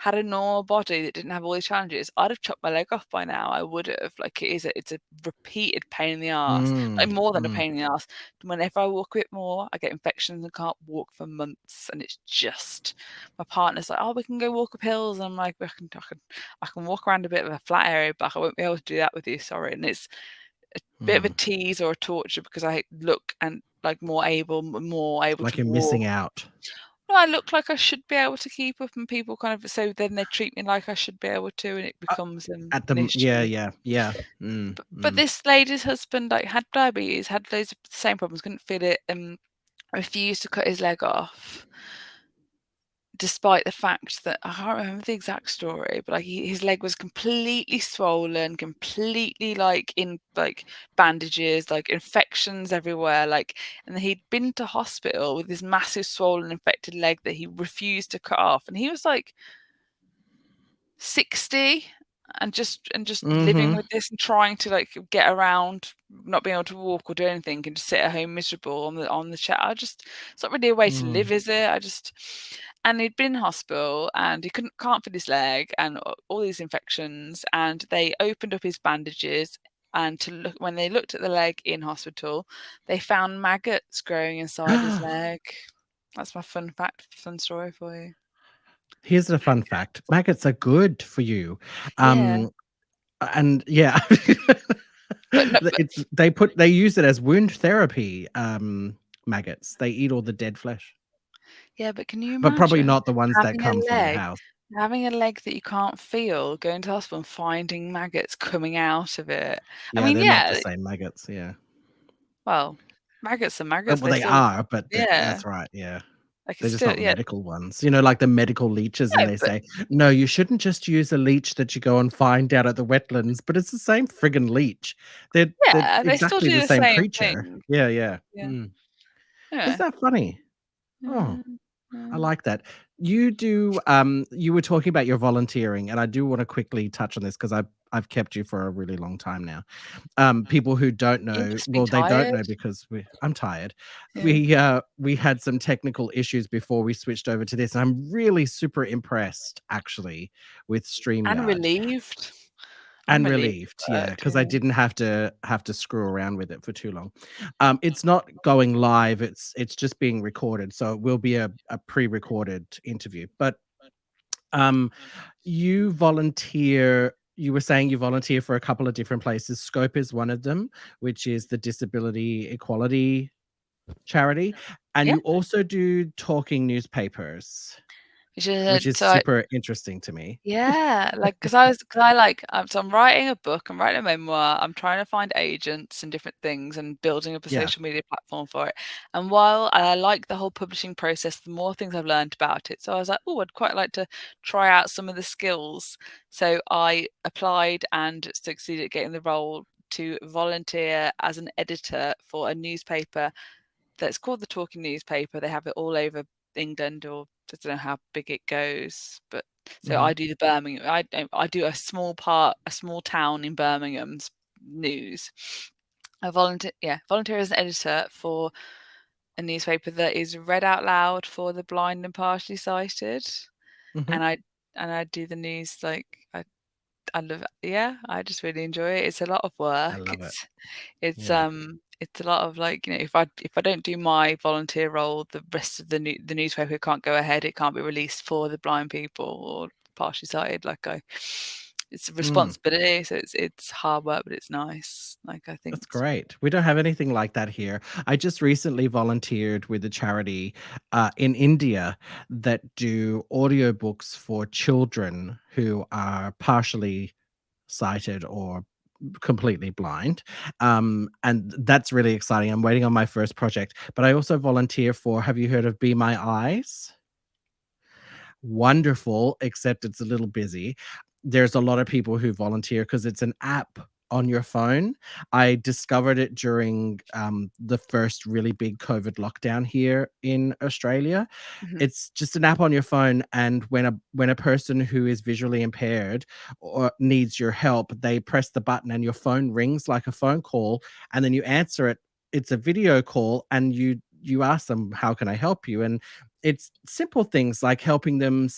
had a normal body that didn't have all these challenges, I'd have chopped my leg off by now. I would have. Like it's a repeated pain in the ass, like Mm. more than a Mm. pain in the ass. Whenever I walk a bit more, I get infections and can't walk for months, and it's just my partner's like, "Oh, we can go walk up hills," and I'm like, I can walk around a bit of a flat area, but I won't be able to do that with you, sorry." And it's a bit of a Mm. tease or a torture because I look and like more able Like to you're walk. missing out No, I look like I should be able to keep up, and people kind of so then they treat me like I should be able to, and it uh, becomes at an yeah, issue. yeah, yeah. Mm. But Mm. this lady's husband like had diabetes, had those same problems, couldn't feel it, and refused to cut his leg off. Despite the fact that I can't remember the exact story, but, like, his leg was completely swollen, completely, like, in, like, bandages, like, infections everywhere, like and he'd been to hospital with this massive swollen, infected leg that he refused to cut off, and he was, like, 60 and just living Mhm. with this and trying to, like, get around, not being able to walk or do anything and just sit at home miserable on the chair. It's not really a way to Mm. live, is it? And he'd been in hospital and he can't feel his leg and all these infections, and they opened up his bandages, and to look when they looked at the leg in hospital, they found maggots growing inside his leg. That's my fun story for you. Here's a fun fact, maggots are good for you. Yeah, Um, and yeah, but no, but they use it as wound therapy, maggots. They eat all the dead flesh, yeah, but can you but probably imagine not the ones that having a come from your leg house. having a leg that you can't feel, going to hospital and finding maggots coming out of it? I Yeah, mean, they're not the yeah, same maggots, yeah. well, maggots are maggots, Well, they they still are, but yeah, that's right, yeah. like, it's They're just still not yeah, medical ones, like the medical leeches, and no, they but say, "No, you shouldn't just use a leech that you go and find out at the wetlands," but it's the same friggin' leech. They're yeah, they still exactly do the the same same creature. thing. Yeah, yeah. Yeah, Mm. Is yeah, that funny? Oh. yeah, I yeah. like that. You were talking about your volunteering, and I do wanna quickly touch on this because I've kept you for a really long time now. People who don't You know, must be well, they don't tired. know because I'm tired. Yeah, We had some technical issues before we switched over to this, and I'm really super impressed actually with and StreamYard. relieved. I'm And relieved relieved, it yeah, worked, because I yeah. didn't have to screw around with it for too long. It's not going live, it's just being recorded, so it will be a pre-recorded interview. But, um, you were saying you volunteer for a couple of different places. Scope is one of them, which is the disability equality charity, and Yeah, you also do talking newspapers, which is which is so super interesting to me. yeah, like, 'cause so I'm writing a book, I'm writing a memoir, I'm trying to find agents and different things and building up a Yeah. social media platform for it. And while I like the whole publishing process, the more things I've learned about it. So I was like, "Oh, I'd quite like to try out some of the skills." So I applied and succeeded at getting the role to volunteer as an editor for a newspaper that's called the Talking Newspaper. They have it all over England, or I don't know how big it goes, but so I Mhm. do the Birmingham. I do a small town in Birmingham's news. Volunteer as an editor for a newspaper that is read out loud for the blind and partially sighted, Mhm. and I do the news like I love it. Yeah, I just really enjoy it. It's a lot of I work. love it. Yeah. It's a lot of like, if I don't do my volunteer role, the rest of the newspaper can't go ahead. It can't be released for the blind people or partially sighted like I. it's a Mm. responsibility, so it's hard work, but it's nice. Like, I think That's it's great. We don't have anything like that here. I just recently volunteered with a charity in India that do audiobooks for children who are partially sighted or completely blind. And that's really exciting. I'm waiting on my first project, but I also volunteer for, have you heard of Be My Eyes? Wonderful, except it's a little busy. There's a lot of people who volunteer because it's an app on your phone. I discovered it during the first really big COVID lockdown here in Australia. mhm. It's just an app on your phone, and when a person who is visually impaired or needs your help, they press the button and your phone rings like a phone call, and then you answer it. It's a video call, and you ask them, "How can I help you?" And it's simple things like helping them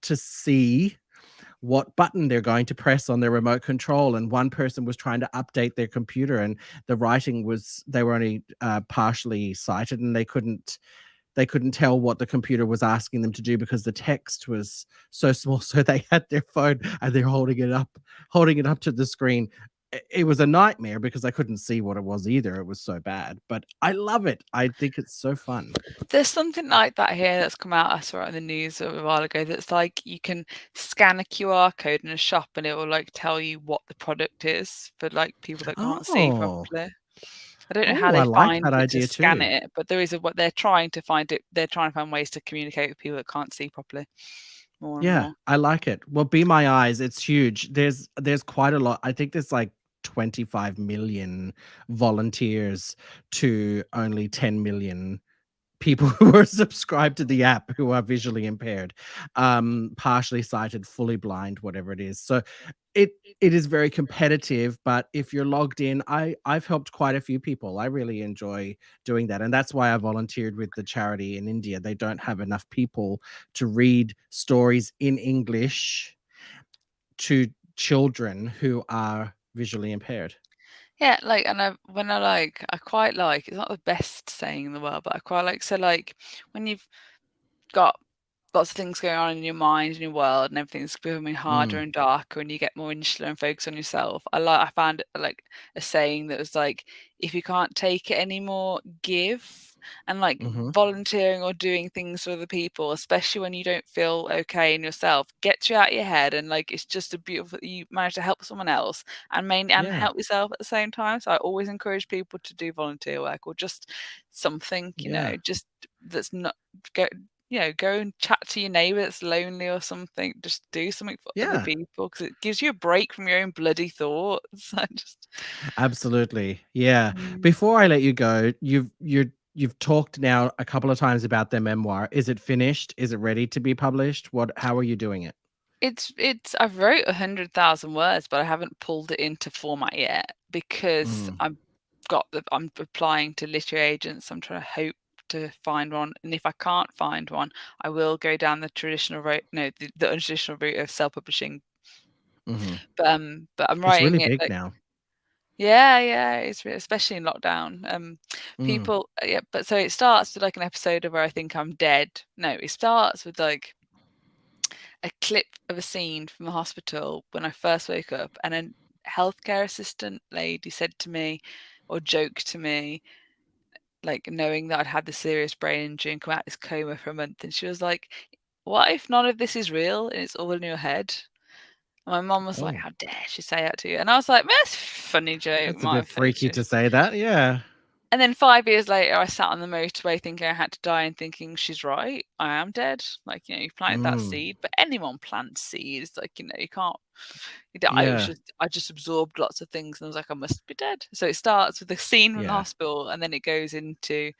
to see what button they're going to press on their remote control. And one person was trying to update their computer, and the writing was, they were only partially sighted, and they couldn't tell what the computer was asking them to do because the text was so small. So they had their phone and they're holding it up to the screen. It was a nightmare because I couldn't see what it was either. It was so bad, but I love it. I think it's so fun. There's something like that here that's come out. I saw it in the news a while ago. That's like you can scan a QR code in a shop, and it will like tell you what the product is for like people that can't see Oh, properly. I don't know how oh, they I like find that it to idea scan too. it, but there is a what they're trying to find it. They're trying to find ways to communicate with people that can't see properly more and Yeah, more. I like it. Well, Be My Eyes, it's huge. There's quite a lot. I think there's like 25 million volunteers to only 10 million people who are subscribed to the app who are visually impaired, partially sighted, fully blind, whatever it is. So it is very competitive, but if you're logged in, I've helped quite a few people. I really enjoy doing that, and that's why I volunteered with the charity in India. They don't have enough people to read stories in English to children who are visually impaired. Yeah, like, and I quite like. It's not the best saying in the world, but I quite like. So, like, when you've got lots of things going on in your mind and your world and everything's becoming harder Mm, and darker and you get more insular and focus on yourself. I found like a saying that was like, if you can't take it anymore, give. And like mhm. volunteering or doing things for other people, especially when you don't feel okay in yourself, gets you out of your head, and like it's just a beautiful, you manage to help someone else and Yeah, help yourself at the same time. So I always encourage people to do volunteer work or just something, yeah, just that's not go go and chat to your neighbour that's lonely or something. Just do something for other yeah. people because it gives you a break from your own bloody thoughts. I just Absolutely. Yeah. Mm. Before I let you go, you've talked now a couple of times about their memoir. Is it finished? Is it ready to be published? How are you doing it? It's I've wrote 100,000 words, but I haven't pulled it into format yet because Mm, I'm applying to literary agents. I'm trying to hope to find one, and if I can't find one, I will go down the traditional route, no, the untraditional route of self-publishing. mhm. But I'm It's really writing it big like now. yeah, yeah, especially in lockdown. Mm, People, yeah, but so it starts with like an episode of where I think I'm dead. No, it starts with like a clip of a scene from the hospital when I first woke up, and a healthcare assistant lady said to me, or joked to me, like knowing that I'd had this serious brain injury and come out of this coma for a month, and she was like, "What if none of this is real and it's all in your head?" And my mum was like, oh, "How dare she say that to you?" And I was like, "That's a funny joke, that's a might bit have funny freaky joke." to say that. Yeah. And then 5 years later, I sat on the motorway thinking I had to die and thinking, "She's right, I am dead." Like, you've planted that Mm, seed, but anyone plants seeds, like, you can't yeah. I just absorbed lots of things and I was like, "I must be dead." So it starts with a scene from the Yeah. hospital, and then it goes into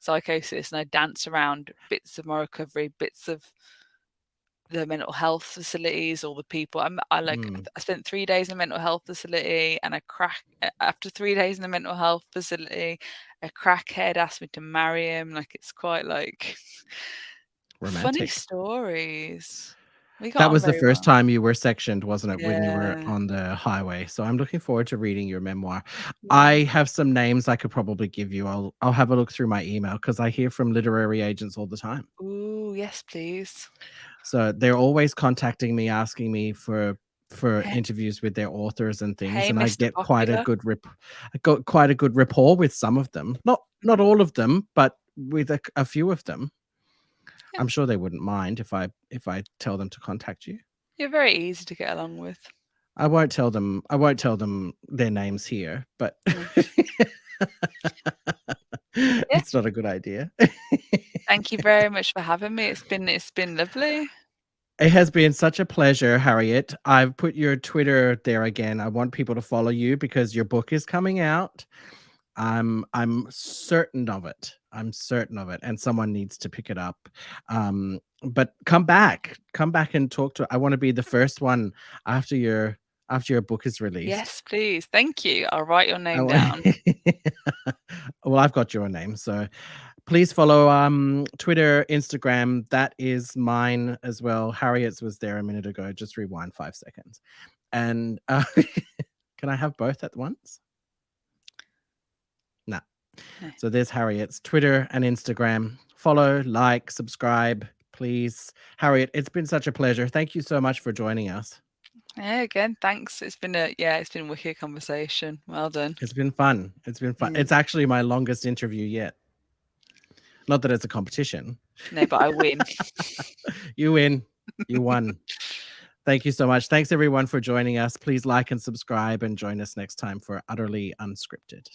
psychosis, and I dance around bits of my recovery, bits of the mental health facilities, all the people. Mm, I spent 3 days in a mental health facility, and after 3 days in the mental health facility, a crackhead asked me to marry him. Like, it's quite like funny romantic. stories. We got That on was the very first well. time you were sectioned, wasn't it, when you were Yeah, on the highway? So I'm looking forward to reading your memoir. yeah. I have some names I could probably give you. I'll have a look through my email because I hear from literary agents all the time. Ooh, yes, please. So they're always contacting me, asking me for for Hey, interviews with their authors and things, hey, and I Mr. get quite a Popular. good I got quite a good rapport with some of them. Not Mhm. all of them, but with a few of them. Yeah, I'm sure they wouldn't mind if I tell them to contact you. you're very easy to get along with. I won't tell them their names here, but Mm. Yeah, it's not a good idea. thank you very much for having me. It's been lovely. It has been such a pleasure, Harriet. I've put your Twitter there again. I want people to follow you because your book is coming out. I'm certain of it. I'm certain of it, and someone needs to pick it up. But come back and talk to. I want to be the first one after your book is released. Yes, please. Thank you. I'll write your I name wa- down. well, I've got your name, so please follow Twitter, Instagram. That is mine as well. Harriet's was there a minute ago. Just rewind 5 seconds, and can I have both at once? No. No. So there's Harriet's Twitter and Instagram. Follow, like, subscribe, please. Harriet, it's been such a pleasure. Thank you so much for joining us. Yeah, again, thanks. It's been a wicked conversation. Well done. It's been fun. It's been fun. Mm. It's actually my longest interview yet. Not that it's a competition. No, but I win. You win. You won. Thank you so much. Thanks everyone for joining us. Please like and subscribe and join us next time for Utterly Unscripted.